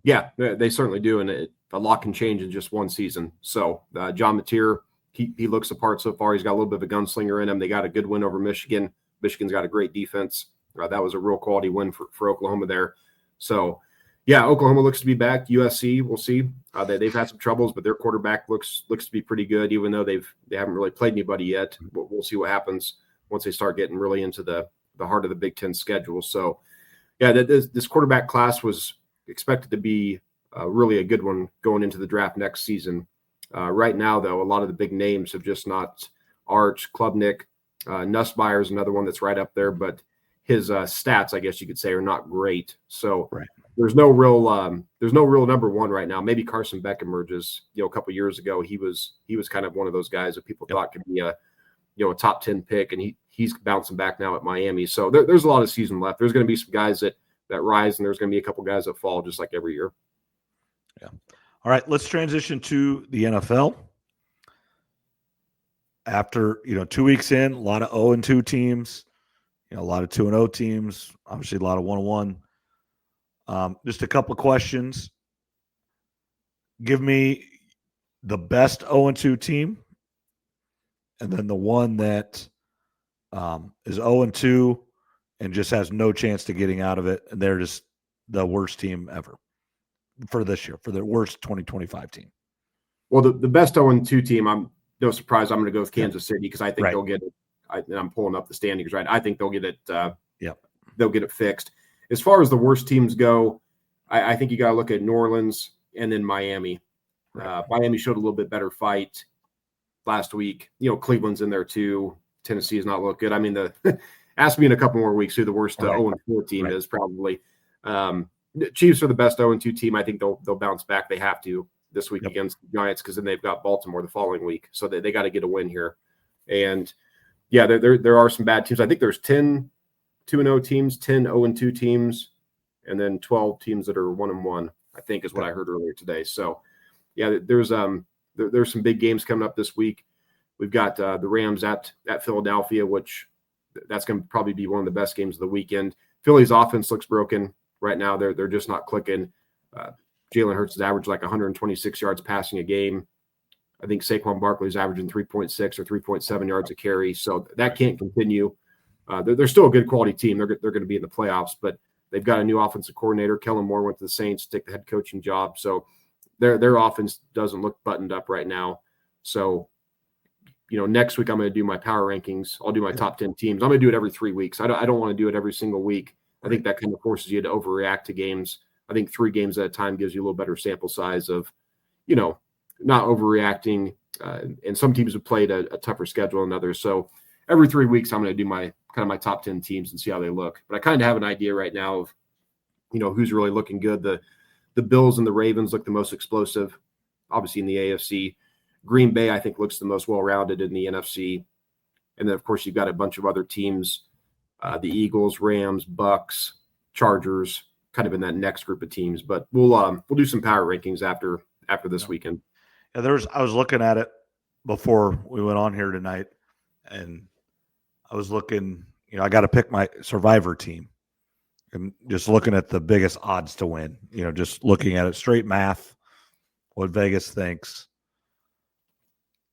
Yeah, they certainly do. And a lot can change in just one season. So John Mateer, he looks the part so far. He's got a little bit of a gunslinger in him. They got a good win over Michigan. Michigan's got a great defense. That was a real quality win for Oklahoma there. So, yeah, Oklahoma looks to be back. USC, we'll see. They've had some troubles, but their quarterback looks to be pretty good, even though they haven't really played anybody yet. But we'll see what happens once they start getting really into the heart of the Big Ten schedule. So, yeah, this quarterback class was expected to be really a good one going into the draft next season. Right now, though, a lot of the big names have just not. Arch, Klubnik, Nussmeier is another one that's right up there, but his stats, I guess you could say, are not great. So there's no real number one right now. Maybe Carson Beck emerges. A couple years ago, he was kind of one of those guys that people thought could be a top 10 pick, and he's bouncing back now at Miami. So there's a lot of season left. There's going to be some guys that rise, and there's going to be a couple guys that fall, just like every year. Yeah. All right, let's transition to the NFL. After 2 weeks in, a lot of 0-2 teams, a lot of 2-0 teams, obviously a lot of 1-1. Just a couple of questions. Give me the best 0-2 team, and then the one that is 0-2 and just has no chance to getting out of it, and they're just the worst team ever for this year, for the worst 2025 team. Well, the best 0-2 team, I'm no surprise, I'm going to go with Kansas City, because I think they'll get it. I'm pulling up the standings, right? I think they'll get it. They'll get it fixed. As far as the worst teams go, I think you got to look at New Orleans and then Miami. Miami showed a little bit better fight last week. Cleveland's in there too. Tennessee has not looked good. I mean, ask me in a couple more weeks who the worst 0-4 team is probably. The Chiefs are the best 0-2 team. I think they'll bounce back. They have to this week against the Giants, because then they've got Baltimore the following week. So they got to get a win here. And yeah, there are some bad teams. I think there's 10 2-0 teams, 10 0-2 teams, and then 12 teams that are 1-1, I think is what I heard earlier today. So yeah, there's some big games coming up this week. We've got the Rams at Philadelphia, which that's going to probably be one of the best games of the weekend. Philly's offense looks broken right now. They're just not clicking. Jalen Hurts is averaging like 126 yards passing a game. I think Saquon Barkley is averaging 3.6 or 3.7 yards a carry. So that can't continue. They're still a good quality team. They're going to be in the playoffs, but they've got a new offensive coordinator. Kellen Moore went to the Saints to take the head coaching job. So their offense doesn't look buttoned up right now. So, next week I'm going to do my power rankings. I'll do my top 10 teams. I'm going to do it every 3 weeks. I don't want to do it every single week. I think that kind of forces you to overreact to games. I think 3 games at a time gives you a little better sample size of, not overreacting. And some teams have played a tougher schedule than others. So every 3 weeks, I'm going to do my top 10 teams and see how they look. But I kind of have an idea right now of, who's really looking good. The Bills and the Ravens look the most explosive, obviously in the AFC. Green Bay, I think, looks the most well-rounded in the NFC. And then, of course, you've got a bunch of other teams, the Eagles, Rams, Bucks, Chargers, kind of in that next group of teams. But we'll do some power rankings after this weekend. Yeah, I was looking at it before we went on here tonight, and I was looking, I got to pick my survivor team. And just looking at the biggest odds to win, just looking at it, straight math, what Vegas thinks.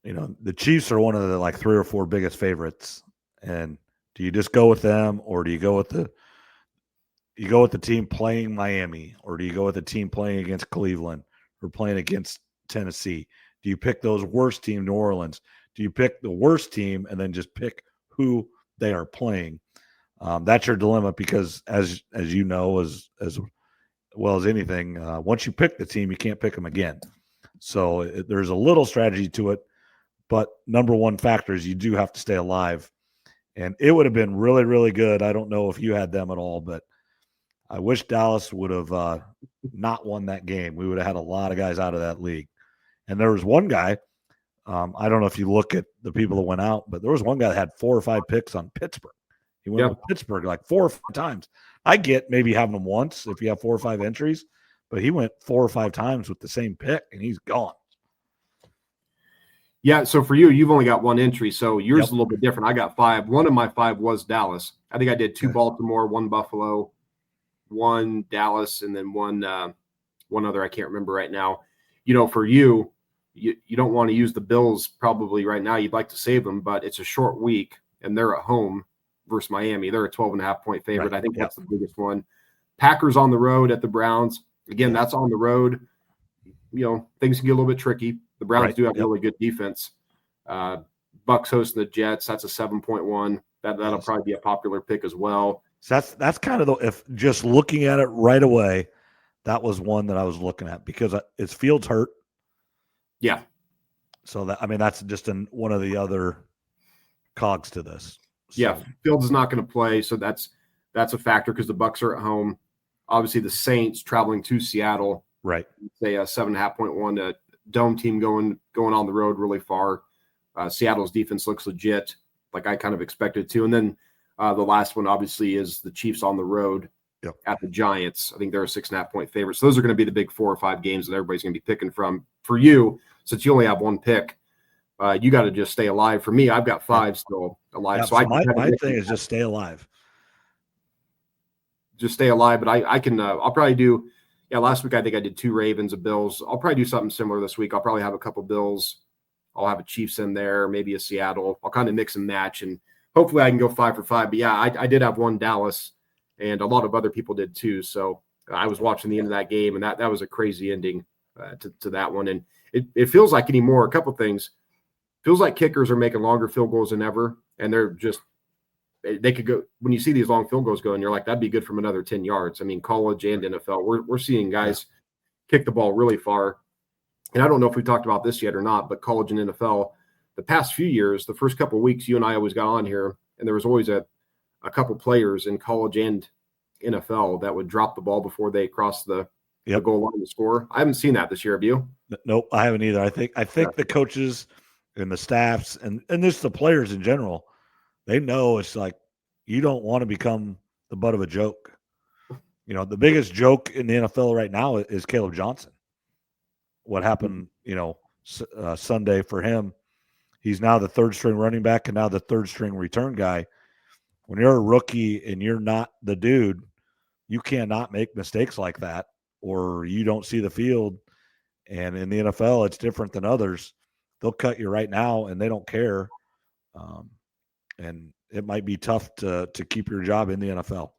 The Chiefs are one of the 3 or 4 biggest favorites. And do you just go with them, or do you go with the team playing Miami, or do you go with the team playing against Cleveland or playing against Tennessee? Do you pick those worst team, New Orleans? Do you pick the worst team and then just pick who they are playing? That's your dilemma, because as you know, as well as anything, once you pick the team, you can't pick them again. So there's a little strategy to it, but number one factor is you do have to stay alive. And it would have been really, really good. I don't know if you had them at all, but I wish Dallas would have not won that game. We would have had a lot of guys out of that league. And there was one guy, I don't know if you look at the people that went out, but there was one guy that had 4 or 5 picks on Pittsburgh. He went with Pittsburgh 4 or 5 times. I get maybe having them once if you have 4 or 5 entries, but he went 4 or 5 times with the same pick, and he's gone. Yeah, so for you, you've only got 1 entry, so yours is a little bit different. I got 5. One of my 5 was Dallas. I think I did 2 Baltimore, 1 Buffalo, 1 Dallas, and then one other I can't remember right now. For you don't want to use the Bills probably right now. You'd like to save them, but it's a short week, and they're at home versus Miami. They're a 12.5-point favorite. Right. I think that's the biggest one. Packers on the road at the Browns. Again, that's on the road. Things can get a little bit tricky. The Browns do have really good defense. Bucks hosting the Jets. That's a 7.1. That'll probably be a popular pick as well. So that's kind of if just looking at it right away, that was one that I was looking at because it's Fields hurt. Yeah. So that's just one of the other cogs to this. So. Yeah, Fields is not going to play, so that's a factor because the Bucks are at home. Obviously, the Saints traveling to Seattle. Right. Say a 7.5.1 dome team going on the road really far. Seattle's defense looks legit, like I kind of expected to. And then the last one, obviously, is the Chiefs on the road at the Giants. I think they're a 6.5-point favorite. So those are going to be the big 4 or 5 games that everybody's going to be picking from. For you, since you only have 1 pick, you got to just stay alive. For me, I've got 5 still alive. Yeah, so my thing is just stay alive. Just stay alive. But I can. I'll probably do. Yeah, last week I think I did 2 Ravens, a Bills. I'll probably do something similar this week. I'll probably have a couple Bills. I'll have a Chiefs in there, maybe a Seattle. I'll kind of mix and match, and hopefully I can go 5 for 5. But yeah, I did have 1 Dallas, and a lot of other people did too. So I was watching the end of that game, and that was a crazy ending to that one. And it feels like anymore. A couple things. Feels like kickers are making longer field goals than ever, and they could go when you see these long field goals going, you're like, that'd be good from another 10 yards. I mean, college and NFL, we're seeing guys kick the ball really far. And I don't know if we talked about this yet or not, but college and NFL, the past few years, the first couple of weeks, you and I always got on here, and there was always a couple players in college and NFL that would drop the ball before they crossed the goal line to score. I haven't seen that this year. Have you? Nope, I haven't either. I think the coaches and the staffs and just the players in general, they know it's like you don't want to become the butt of a joke. The biggest joke in the NFL right now is Caleb Johnson. What happened, Sunday for him. He's now the 3rd string running back and now the 3rd string return guy. When you're a rookie and you're not the dude, you cannot make mistakes like that or you don't see the field. And in the NFL, it's different than others. They'll cut you right now and they don't care. And it might be tough to keep your job in the NFL.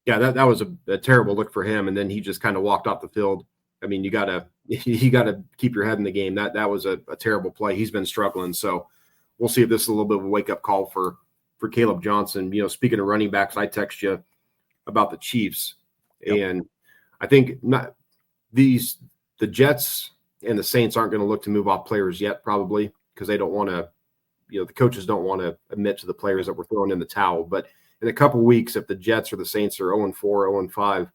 Yeah, that was a terrible look for him. And then he just kind of walked off the field I mean, you gotta keep your head in the game. That was a terrible play. He's been struggling, so we'll see if this is a little bit of a wake up call for Caleb Johnson. Speaking of running backs, I text you about the Chiefs, and I think the Jets and the Saints aren't going to look to move off players yet, probably because they don't want to. The coaches don't want to admit to the players that we're throwing in the towel. But in a couple of weeks, if the Jets or the Saints are 0-4, 0-5,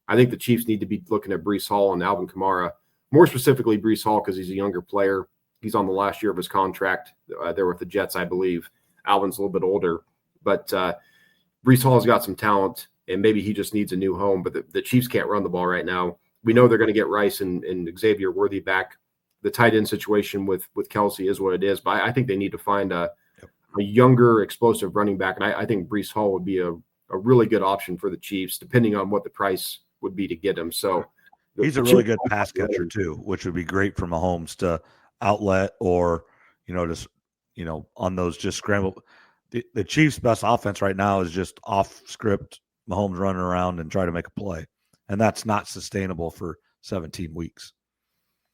I think the Chiefs need to be looking at Breece Hall and Alvin Kamara, more specifically Breece Hall because he's a younger player. He's on the last year of his contract there with the Jets, I believe. Alvin's a little bit older, but Breece Hall's got some talent, and maybe he just needs a new home. But the Chiefs can't run the ball right now. We know they're going to get Rice and Xavier Worthy back. The tight end situation with Kelsey is what it is, but I think they need to find a younger, explosive running back, and I think Breece Hall would be a really good option for the Chiefs, depending on what the price would be to get him. So he's a really good pass catcher too, which would be great for Mahomes to outlet or just on those just scramble. The Chiefs' best offense right now is just off script, Mahomes running around and try to make a play, and that's not sustainable for 17 weeks.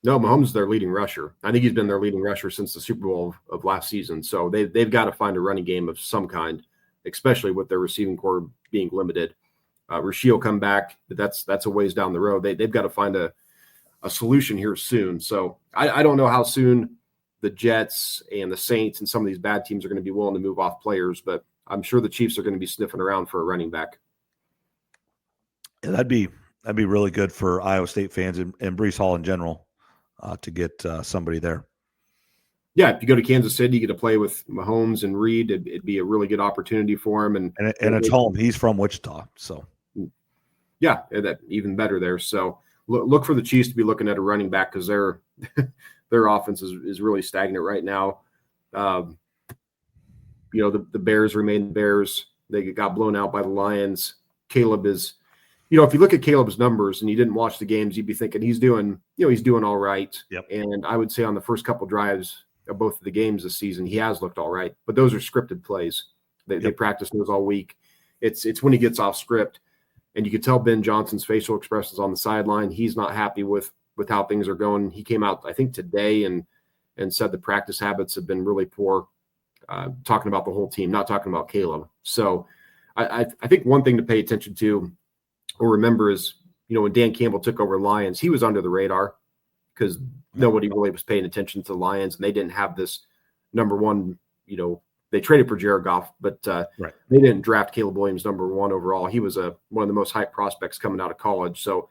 No, Mahomes is their leading rusher. I think he's been their leading rusher since the Super Bowl of last season. So they've got to find a running game of some kind, especially with their receiving core being limited. Rasheed will come back, but that's a ways down the road. They've got to find a solution here soon. So I don't know how soon the Jets and the Saints and some of these bad teams are going to be willing to move off players, but I'm sure the Chiefs are going to be sniffing around for a running back. Yeah, that'd be really good for Iowa State fans and Breece Hall in general. To get somebody there. Yeah, if you go to Kansas City, you get to play with Mahomes and Reed. It'd be a really good opportunity for him. And it's home. He's from Wichita, so yeah, that even better there. So look for the Chiefs to be looking at a running back because their offense is really stagnant right now. The Bears remain the Bears. They got blown out by the Lions. Caleb is. If you look at Caleb's numbers and you didn't watch the games, you'd be thinking he's doing all right. Yep. And I would say on the first couple drives of both of the games this season, he has looked all right. But those are scripted plays. They practice those all week. It's when he gets off script, and you could tell Ben Johnson's facial expressions on the sideline. He's not happy with how things are going. He came out, I think, today and said the practice habits have been really poor. Talking about the whole team, not talking about Caleb. So I think one thing to pay attention to or remember is, when Dan Campbell took over Lions, he was under the radar because nobody really was paying attention to the Lions, and they didn't have this number one, they traded for Jared Goff, but they didn't draft Caleb Williams number one overall. He was one of the most hyped prospects coming out of college. So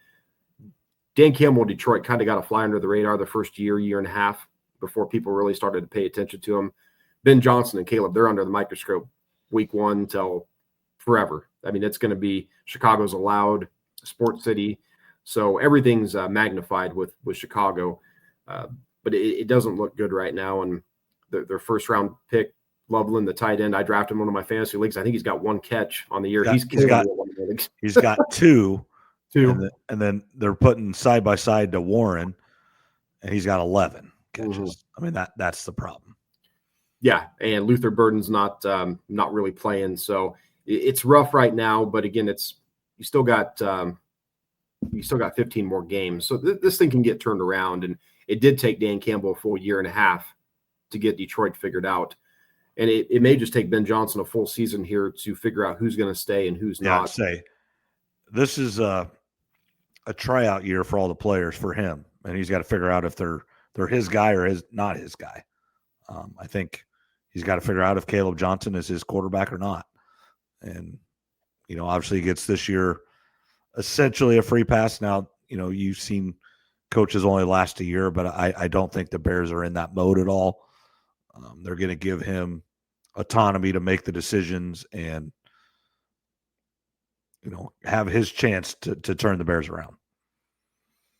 Dan Campbell in Detroit kind of got a fly under the radar the first year and a half before people really started to pay attention to him. Ben Johnson and Caleb, they're under the microscope week one till forever. I mean, it's going to be Chicago's a loud sports city. So everything's magnified with Chicago. But it doesn't look good right now. And their first round pick, Loveland, the tight end, I drafted him in one of my fantasy leagues. I think he's got one catch on the year. He's got two. And then they're putting side by side to Warren, and he's got 11 catches. Mm-hmm. I mean, that's the problem. Yeah, and Luther Burden's not really playing. So it's rough right now, but again, you still got 15 more games, so this thing can get turned around. And it did take Dan Campbell a full year and a half to get Detroit figured out, and it may just take Ben Johnson a full season here to figure out who's going to stay and who's not. I'd say this is a tryout year for all the players for him, and he's got to figure out if they're his guy or not his guy. I think he's got to figure out if Caleb Johnson is his quarterback or not. And, obviously he gets this year essentially a free pass. Now, you've seen coaches only last a year, but I don't think the Bears are in that mode at all. They're going to give him autonomy to make the decisions and, have his chance to turn the Bears around.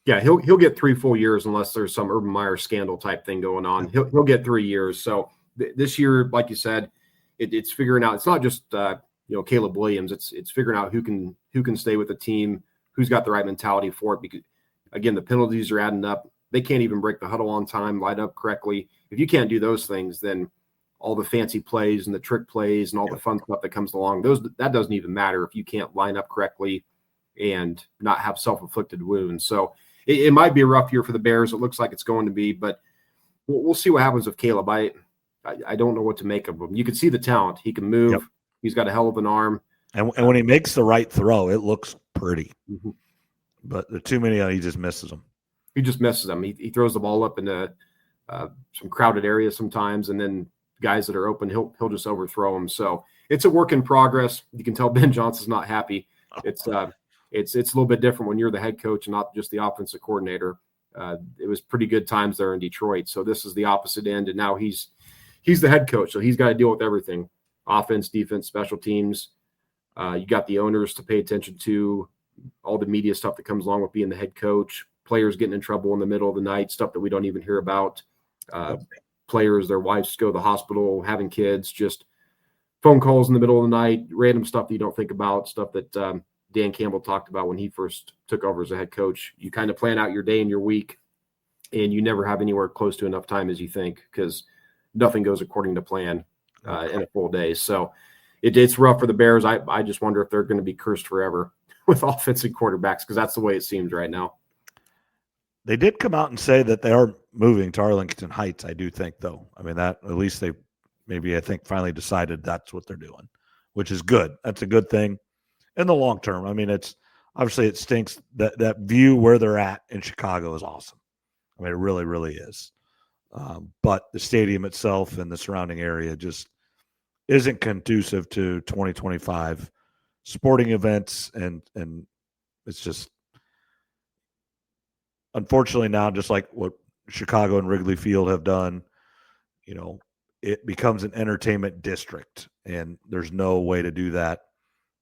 Yeah, he'll get 3 full years unless there's some Urban Meyer scandal type thing going on. He'll get 3 years. So this year, like you said, it's figuring out. It's not just Caleb Williams. It's figuring out who can stay with the team, who's got the right mentality for it. Because again, the penalties are adding up. They can't even break the huddle on time, line up correctly. If you can't do those things, then all the fancy plays and the trick plays and all the fun stuff that comes along, that doesn't even matter if you can't line up correctly and not have self-inflicted wounds. So it might be a rough year for the Bears. It looks like it's going to be, but we'll see what happens with Caleb. I don't know what to make of him. You can see the talent. He can move. Yep. He's got a hell of an arm. And when he makes the right throw, it looks pretty. Mm-hmm. But there are too many, he just misses them. He just misses them. He throws the ball up into some crowded areas sometimes, and then guys that are open, he'll just overthrow them. So it's a work in progress. You can tell Ben Johnson's not happy. It's a little bit different when you're the head coach and not just the offensive coordinator. It was pretty good times there in Detroit. So this is the opposite end, and now he's the head coach, so he's got to deal with everything: offense, defense, special teams. You got the owners to pay attention to, all the media stuff that comes along with being the head coach, players getting in trouble in the middle of the night, stuff that we don't even hear about. Players, their wives go to the hospital, having kids, just phone calls in the middle of the night, random stuff that you don't think about, stuff that Dan Campbell talked about when he first took over as a head coach. You kind of plan out your day and your week, and you never have anywhere close to enough time as you think, because nothing goes according to plan in a full day. So it's rough for the Bears. I just wonder if they're going to be cursed forever with offensive quarterbacks, because that's the way it seems right now. They did come out and say that they are moving to Arlington Heights, I do think, though. I mean, that at least they I think finally decided that's what they're doing, which is good. That's a good thing in the long term. I mean, it's obviously it stinks that view where they're at in Chicago is awesome. I mean, it really, really is. But the stadium itself and the surrounding area just isn't conducive to 2025 sporting events, and it's just, unfortunately, now, just like what Chicago and Wrigley Field have done, it becomes an entertainment district, and there's no way to do that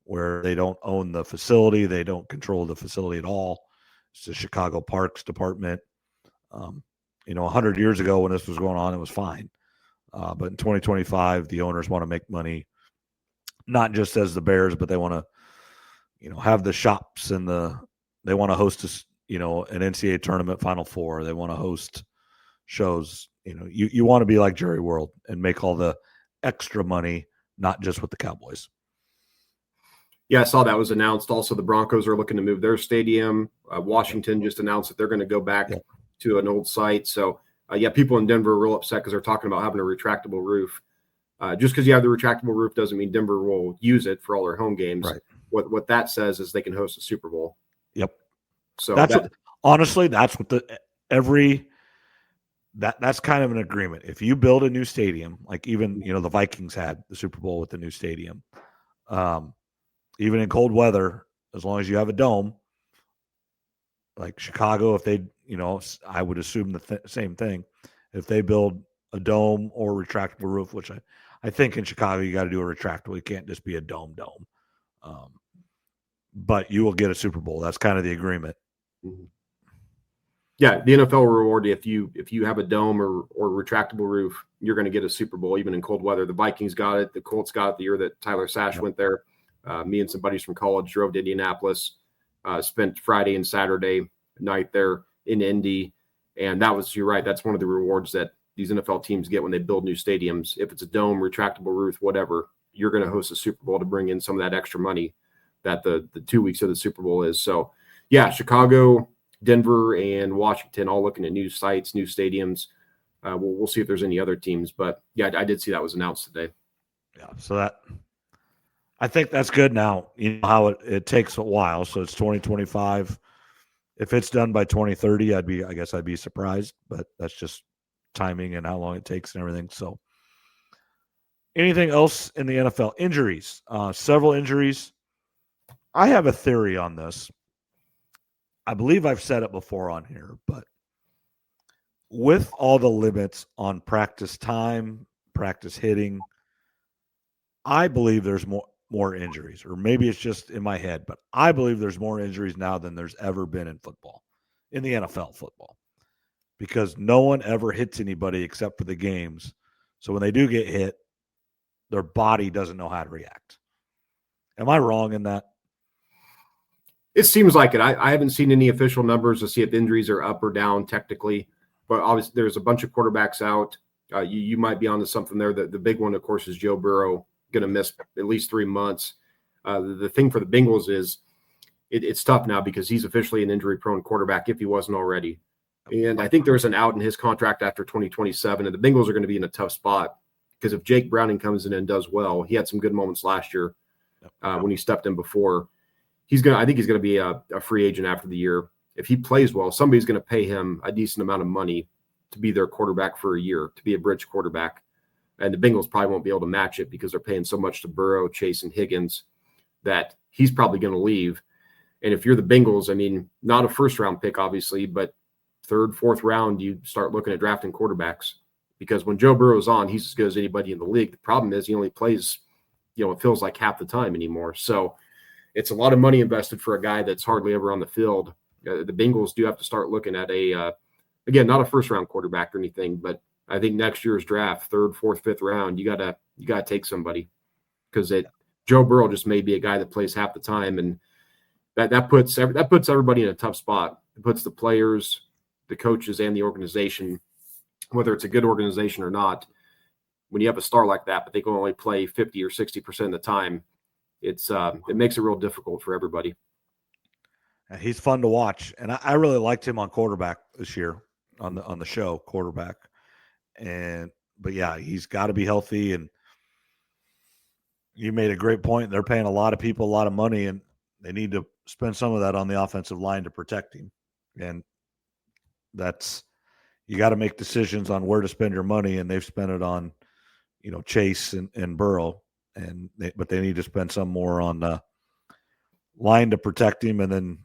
where they don't own the facility. They don't control the facility at all. It's the Chicago Parks Department. 100 years ago when this was going on, it was fine. But in 2025, the owners want to make money, not just as the Bears, but they want to, have the shops and they want to host an NCAA tournament Final Four. They want to host shows. You want to be like Jerry World and make all the extra money, not just with the Cowboys. Yeah, I saw that was announced. Also, the Broncos are looking to move their stadium. Washington just announced that they're going to go back to an old site. So, people in Denver are real upset because they're talking about having a retractable roof. Just because you have the retractable roof doesn't mean Denver will use it for all their home games. Right. What that says is they can host a Super Bowl. Yep. So honestly, that's what that's kind of an agreement. If you build a new stadium, like even the Vikings had the Super Bowl with the new stadium, even in cold weather, as long as you have a dome, like Chicago, if they, I would assume the same thing. If they build a dome or retractable roof, which I think in Chicago you got to do a retractable. It can't just be a dome. But you will get a Super Bowl. That's kind of the agreement. Mm-hmm. Yeah, the NFL will reward you if you have a dome or retractable roof, you're going to get a Super Bowl even in cold weather. The Vikings got it. The Colts got it the year that Tyler Sash went there. Me and some buddies from college drove to Indianapolis, spent Friday and Saturday night there in Indy, and you're right, that's one of the rewards that these NFL teams get when they build new stadiums. If it's a dome, retractable roof, whatever, you're going to host a Super Bowl to bring in some of that extra money that the 2 weeks of the Super Bowl is. So, yeah, Chicago, Denver, and Washington all looking at new sites, new stadiums. We'll see if there's any other teams, but yeah, I did see that was announced today. Yeah, so I think that's good now. You know how it takes a while, so it's 2025. If it's done by 2030, I'd be surprised, but that's just timing and how long it takes and everything. So, anything else in the NFL? Injuries, several injuries. I have a theory on this. I believe I've said it before on here, but with all the limits on practice time, practice hitting, I believe there's more injuries, or maybe it's just in my head, but I believe there's more injuries now than there's ever been in football, in the NFL football, because no one ever hits anybody except for the games. So when they do get hit, their body doesn't know how to react. Am I wrong in that? It seems like it. I haven't seen any official numbers to see if injuries are up or down technically, but obviously there's a bunch of quarterbacks out. You might be onto something there. The big one, of course, is Joe Burrow, going to miss at least 3 months. The thing for the Bengals is it's tough now because he's officially an injury-prone quarterback if he wasn't already. And I think there's an out in his contract after 2027, and the Bengals are going to be in a tough spot because if Jake Browning comes in and does well, he had some good moments last year when he stepped in before. I think he's going to be a free agent after the year. If he plays well, somebody's going to pay him a decent amount of money to be their quarterback for a year, to be a bridge quarterback. And the Bengals probably won't be able to match it because they're paying so much to Burrow, Chase, and Higgins that he's probably going to leave. And if you're the Bengals, I mean, not a first-round pick, obviously, but third, fourth round, you start looking at drafting quarterbacks because when Joe Burrow's on, he's as good as anybody in the league. The problem is he only plays, it feels like half the time anymore. So it's a lot of money invested for a guy that's hardly ever on the field. The Bengals do have to start looking at again, not a first-round quarterback or anything, but I think next year's draft, third, fourth, fifth round, you gotta take somebody because Joe Burrow just may be a guy that plays half the time, and that puts everybody in a tough spot. It puts the players, the coaches, and the organization, whether it's a good organization or not, when you have a star like that, but they can only play 50 or 60% of the time, it makes it real difficult for everybody. He's fun to watch, and I really liked him on quarterback this year on the show quarterback. But yeah, he's got to be healthy, and you made a great point. They're paying a lot of people a lot of money, and they need to spend some of that on the offensive line to protect him. And you got to make decisions on where to spend your money, and they've spent it on, Chase and Burrow, but they need to spend some more on the line to protect him. And then,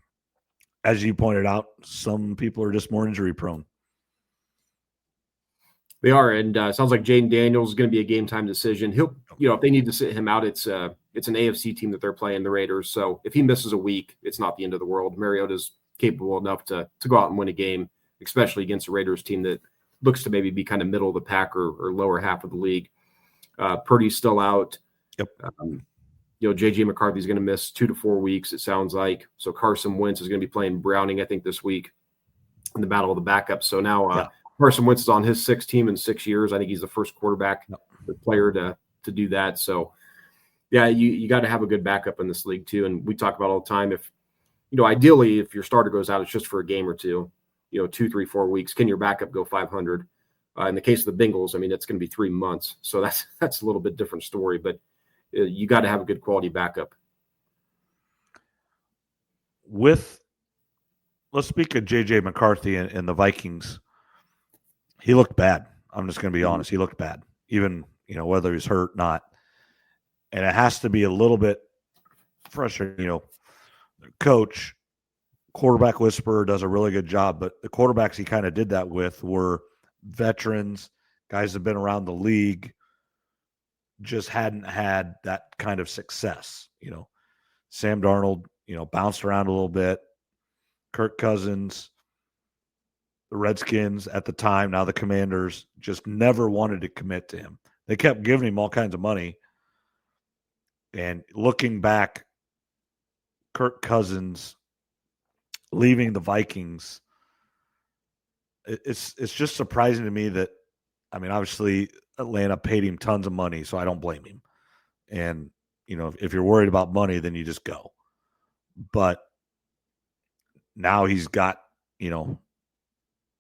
as you pointed out, some people are just more injury prone. They are, and it sounds like Jaden Daniels is going to be a game time decision. He'll, if they need to sit him out, it's an AFC team that they're playing, the Raiders. So if he misses a week, it's not the end of the world. Mariota's capable enough to go out and win a game, especially against a Raiders team that looks to maybe be kind of middle of the pack or lower half of the league. Purdy's still out. Yep. J.J. McCarthy's going to miss 2 to 4 weeks, it sounds like. So Carson Wentz is going to be playing Browning, I think, this week in the battle of the backups. So now Carson Wentz is on his 6th team in 6 years. I think he's the first quarterback, the player to do that. So, yeah, you got to have a good backup in this league too. And we talk about all the time, if ideally, if your starter goes out, it's just for a game or two, 2, 3, 4 weeks. Can your backup go 500? In the case of the Bengals, I mean, it's going to be 3 months. So that's a little bit different story. But you got to have a good quality backup. Let's speak of J.J. McCarthy and the Vikings. He looked bad. I'm just going to be honest. He looked bad, even, whether he's hurt or not. And it has to be a little bit frustrating. Coach, quarterback whisperer, does a really good job, but the quarterbacks he kind of did that with were veterans, guys that have been around the league, just hadn't had that kind of success. Sam Darnold, bounced around a little bit. Kirk Cousins, the Redskins at the time, now the Commanders, just never wanted to commit to him. They kept giving him all kinds of money. And looking back, Kirk Cousins leaving the Vikings, it's just surprising to me that, obviously Atlanta paid him tons of money, so I don't blame him. And, if you're worried about money, then you just go. But now he's got,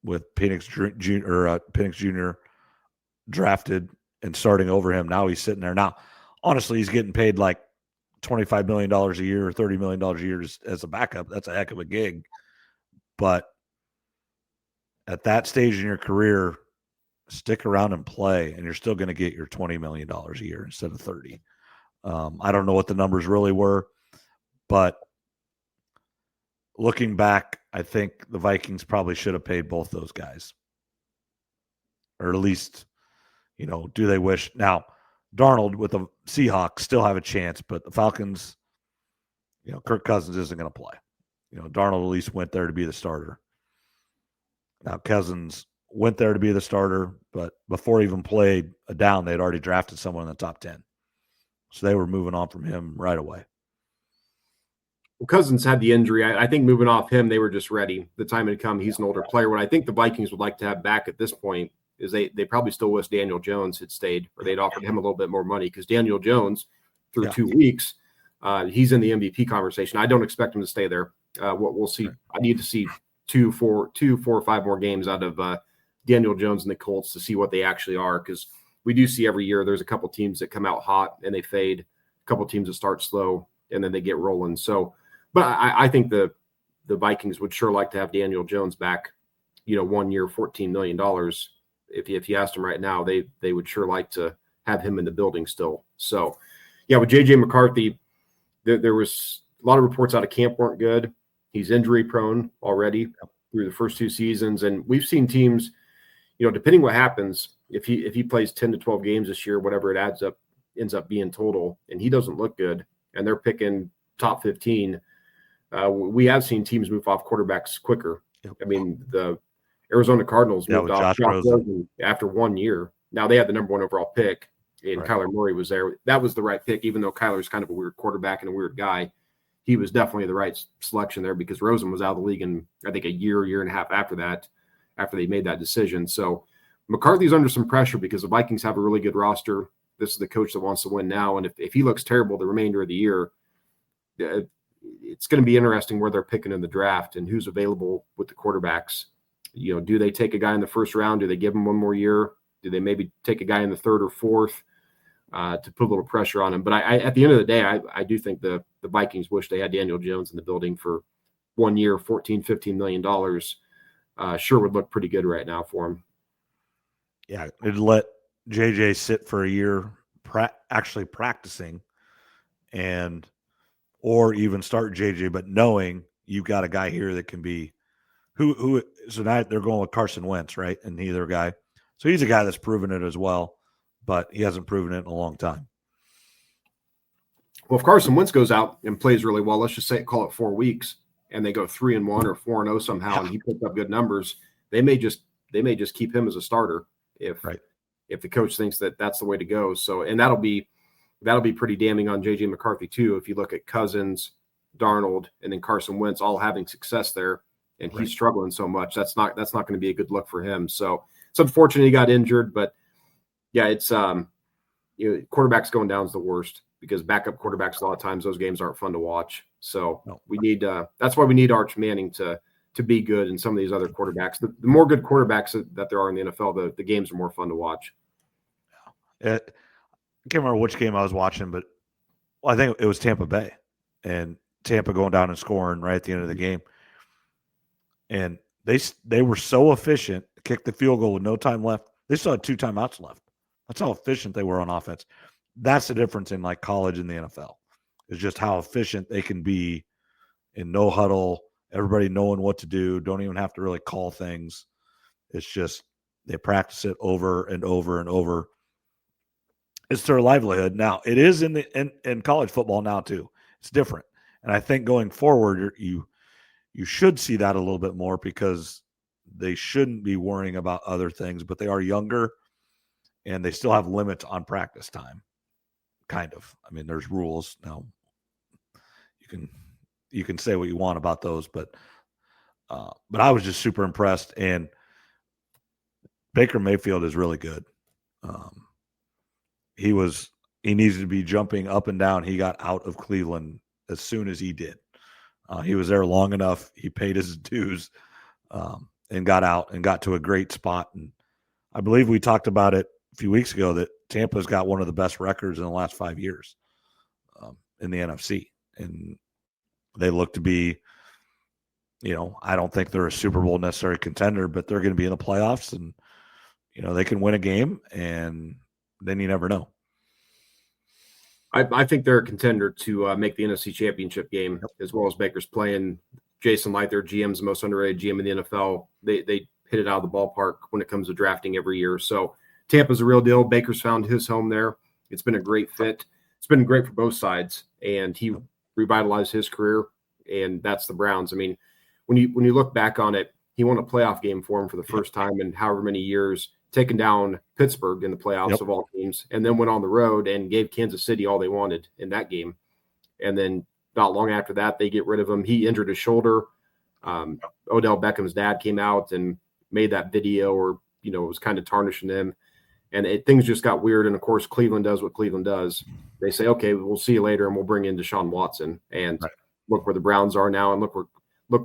with Penix Jr. drafted and starting over him, now he's sitting there. Now, honestly, he's getting paid like $25 million a year or $30 million a year as a backup. That's a heck of a gig. But at that stage in your career, stick around and play, and you're still going to get your $20 million a year instead of 30. I don't know what the numbers really were, but looking back, I think the Vikings probably should have paid both those guys. Or at least, do they wish? Now, Darnold with the Seahawks still have a chance, but the Falcons, Kirk Cousins isn't going to play. Darnold at least went there to be the starter. Now, Cousins went there to be the starter, but before he even played a down, they had already drafted someone in the top 10. So they were moving on from him right away. Well, Cousins had the injury. I think moving off him, they were just ready. The time had come. He's an older player. What I think the Vikings would like to have back at this point is they probably still wish Daniel Jones had stayed, or they'd offered him a little bit more money, because Daniel Jones, through 2 weeks, he's in the MVP conversation. I don't expect him to stay there. We'll see. Right. I need to see 2, 4, or 5 more games out of Daniel Jones and the Colts to see what they actually are, because we do see every year there's a couple teams that come out hot and they fade, a couple teams that start slow and then they get rolling. So, but I think the Vikings would sure like to have Daniel Jones back, 1 year, $14 million. If you asked them right now, they would sure like to have him in the building still. So, yeah, with J.J. McCarthy, there was a lot of reports out of camp weren't good. He's injury prone already through the first 2 seasons. And we've seen teams, depending what happens, if he plays 10 to 12 games this year, whatever it ends up being total, and he doesn't look good, and they're picking top 15, we have seen teams move off quarterbacks quicker. Yep. I mean, the Arizona Cardinals moved off Josh Rosen after 1 year. Now they had the number 1 overall pick, and right. Kyler Murray was there. That was the right pick, even though Kyler's kind of a weird quarterback and a weird guy. He was definitely the right selection there, because Rosen was out of the league in, I think, a year and a half after that, after they made that decision. So McCarthy's under some pressure because the Vikings have a really good roster. This is the coach that wants to win now. And if he looks terrible the remainder of the year, it's going to be interesting where they're picking in the draft and who's available with the quarterbacks. Do they take a guy in the first round? Do they give him 1 more year? Do they maybe take a guy in the 3rd or 4th to put a little pressure on him? But I at the end of the day, I do think the Vikings wish they had Daniel Jones in the building for 1 year, $14-15 million. Sure would look pretty good right now for him. Yeah, it'd let JJ sit for a year actually practicing, or even start JJ, but knowing you've got a guy here that can be who. So now they're going with Carson Wentz, right? And neither guy. So he's a guy that's proven it as well, but he hasn't proven it in a long time. Well, if Carson Wentz goes out and plays really well, let's just call it 4 weeks, and they go 3-1 or 4-0 somehow, and he puts up good numbers, they may just keep him as a starter if the coach thinks that that's the way to go. So, and that'll be pretty damning on J.J. McCarthy too. If you look at Cousins, Darnold, and then Carson Wentz all having success there, and he's struggling so much, that's not going to be a good look for him. So it's unfortunate he got injured, but yeah, it's quarterbacks going down is the worst, because backup quarterbacks, a lot of times those games aren't fun to watch. So we need that's why we need Arch Manning to be good, and some of these other quarterbacks. The more good quarterbacks that there are in the NFL, the games are more fun to watch. I can't remember which game I was watching, but I think it was Tampa Bay, and Tampa going down and scoring right at the end of the game. And they were so efficient, kicked the field goal with no time left. They still had 2 timeouts left. That's how efficient they were on offense. That's the difference in like college and the NFL, is just how efficient they can be in no huddle, everybody knowing what to do, don't even have to really call things. It's just they practice it over and over and over. It's their livelihood. Now, it is in college football now too. It's different. And I think going forward, you should see that a little bit more, because they shouldn't be worrying about other things, but they are younger and they still have limits on practice time. Kind of. I mean, there's rules now. You can say what you want about those, but I was just super impressed. And Baker Mayfield is really good. He needed to be jumping up and down. He got out of Cleveland as soon as he did. He was there long enough. He paid his dues and got out and got to a great spot. And I believe we talked about it a few weeks ago that Tampa's got one of the best records in the last 5 years in the NFC. And they look to be, I don't think they're a Super Bowl necessary contender, but they're going to be in the playoffs, and, they can win a game, and then you never know. I think they're a contender to make the NFC Championship game, as well as Baker's playing. Jason Light, their GM's the most underrated GM in the NFL. They hit it out of the ballpark when it comes to drafting every year. So Tampa's a real deal. Baker's found his home there. It's been a great fit. It's been great for both sides, and he revitalized his career, and that's the Browns. I mean, when you look back on it, he won a playoff game for him for the first time in however many years, taking down Pittsburgh in the playoffs of all teams, and then went on the road and gave Kansas City all they wanted in that game. And then not long after that, they get rid of him. He injured his shoulder. Odell Beckham's dad came out and made that video, or, it was kind of tarnishing him. And things just got weird. And of course, Cleveland does what Cleveland does. They say, okay, we'll see you later, and we'll bring in Deshaun Watson. And look where the Browns are now, and look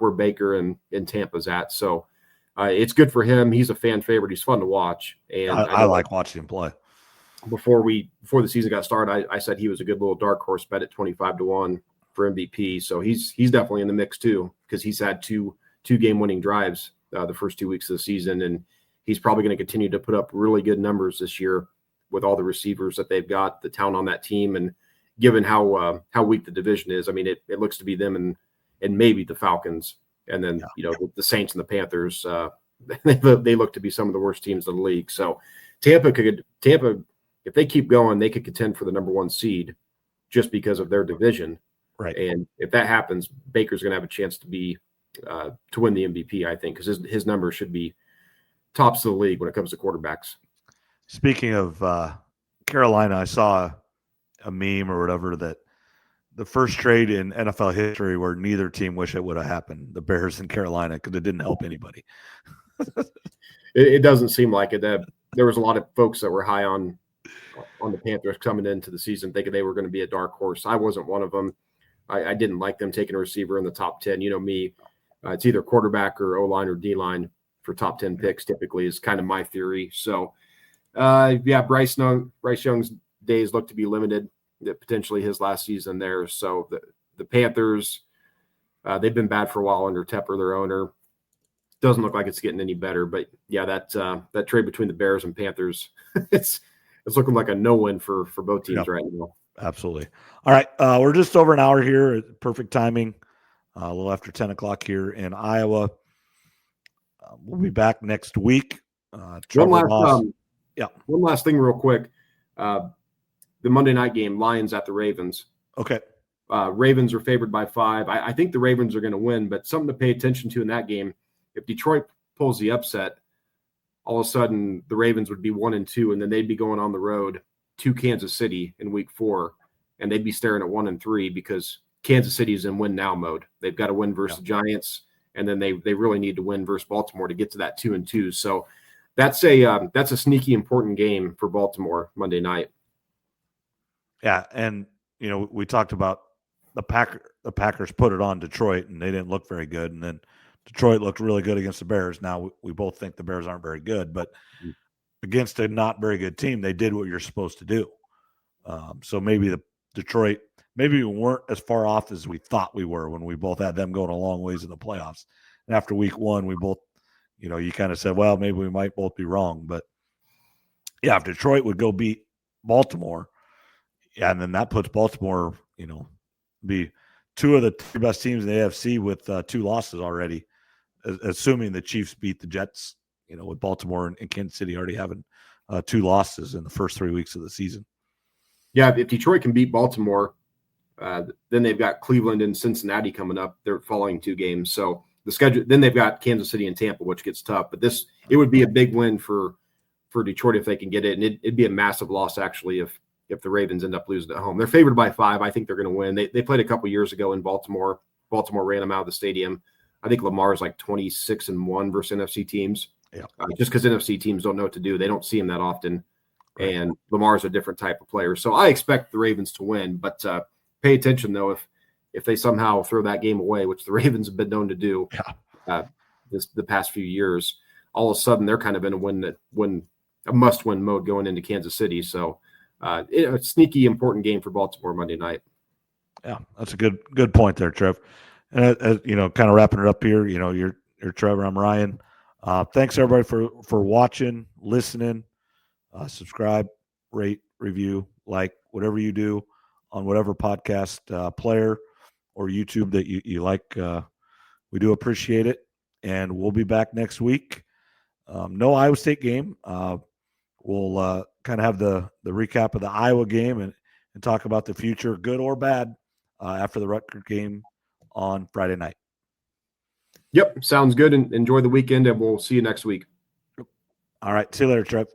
where Baker and Tampa's at. So it's good for him. He's a fan favorite. He's fun to watch. And I like watching him play. Before the season got started, I said he was a good little dark horse bet at 25-1 for MVP. So he's definitely in the mix too, because he's had two game winning drives the first 2 weeks of the season, and he's probably going to continue to put up really good numbers this year with all the receivers that they've got, the talent on that team, and given how weak the division is. I mean, it looks to be them and maybe the Falcons, and then the Saints and the Panthers. They look to be some of the worst teams in the league. So Tampa, if they keep going, they could contend for the number 1 seed just because of their division. Right. And if that happens, Baker's going to have a chance to win the MVP, I think, because his numbers should be tops of the league when it comes to quarterbacks. Speaking of Carolina, I saw a meme or whatever that the first trade in NFL history where neither team wish it would have happened, the Bears and Carolina, because it didn't help anybody. It doesn't seem like it. There was a lot of folks that were high on the Panthers coming into the season thinking they were going to be a dark horse. I wasn't one of them. I didn't like them taking a receiver in the top 10. You know me, it's either quarterback or O-line or D-line for top 10 picks typically is kind of my theory. So, Bryce Young's days look to be limited, potentially his last season there. So the Panthers, they've been bad for a while under Tepper, their owner. Doesn't look like it's getting any better. But, that trade between the Bears and Panthers, it's looking like a no-win for both teams right now. Absolutely. All right. We're just over an hour here. Perfect timing. A little after 10 o'clock here in Iowa. We'll be back next week. One last thing real quick. The Monday night game, Lions at the Ravens. Okay. Ravens are favored by 5. I think the Ravens are going to win, but something to pay attention to in that game, if Detroit pulls the upset, all of a sudden the Ravens would be 1-2, and then they'd be going on the road to Kansas City in week 4, and they'd be staring at 1-3 because Kansas City is in win now mode. They've got to win versus the Giants, and then they really need to win versus Baltimore to get to that 2-2. So that's a sneaky important game for Baltimore Monday night. Yeah, and we talked about the Packers put it on Detroit, and they didn't look very good, and then Detroit looked really good against the Bears. Now we both think the Bears aren't very good, but against a not very good team, they did what you're supposed to do. So maybe the Detroit, maybe we weren't as far off as we thought we were when we both had them going a long ways in the playoffs. And after week 1, we both, you kind of said, well, maybe we might both be wrong. But yeah, if Detroit would go beat Baltimore, and then that puts Baltimore, be 2 of the 3 best teams in the AFC with 2 losses already, assuming the Chiefs beat the Jets. With Baltimore and Kansas City already having 2 losses in the first 3 weeks of the season. Yeah, if Detroit can beat Baltimore, then they've got Cleveland and Cincinnati coming up. They're following 2 games. So the schedule, then they've got Kansas City and Tampa, which gets tough. But it would be a big win for Detroit if they can get it. And it'd be a massive loss, actually, if the Ravens end up losing at home. They're favored by 5. I think they're going to win. They played a couple years ago in Baltimore. Baltimore ran them out of the stadium. I think Lamar's like 26-1 versus NFC teams. Yeah. Just because NFC teams don't know what to do. They don't see him that often. Right. And Lamar's a different type of player. So I expect the Ravens to win. But pay attention, though, if they somehow throw that game away, which the Ravens have been known to do the past few years, all of a sudden they're kind of in a must-win mode going into Kansas City. So a sneaky, important game for Baltimore Monday night. Yeah, that's a good point there, Trev. And kind of wrapping it up here. You're Trevor. I'm Ryan. Thanks everybody for watching, listening, subscribe, rate, review, like whatever you do on whatever podcast player or YouTube that you like. We do appreciate it, and we'll be back next week. No Iowa State game. We'll kind of have the recap of the Iowa game and talk about the future, good or bad, after the Rutgers game on Friday night. Yep, sounds good. And enjoy the weekend, and we'll see you next week. All right. See you later, Trev.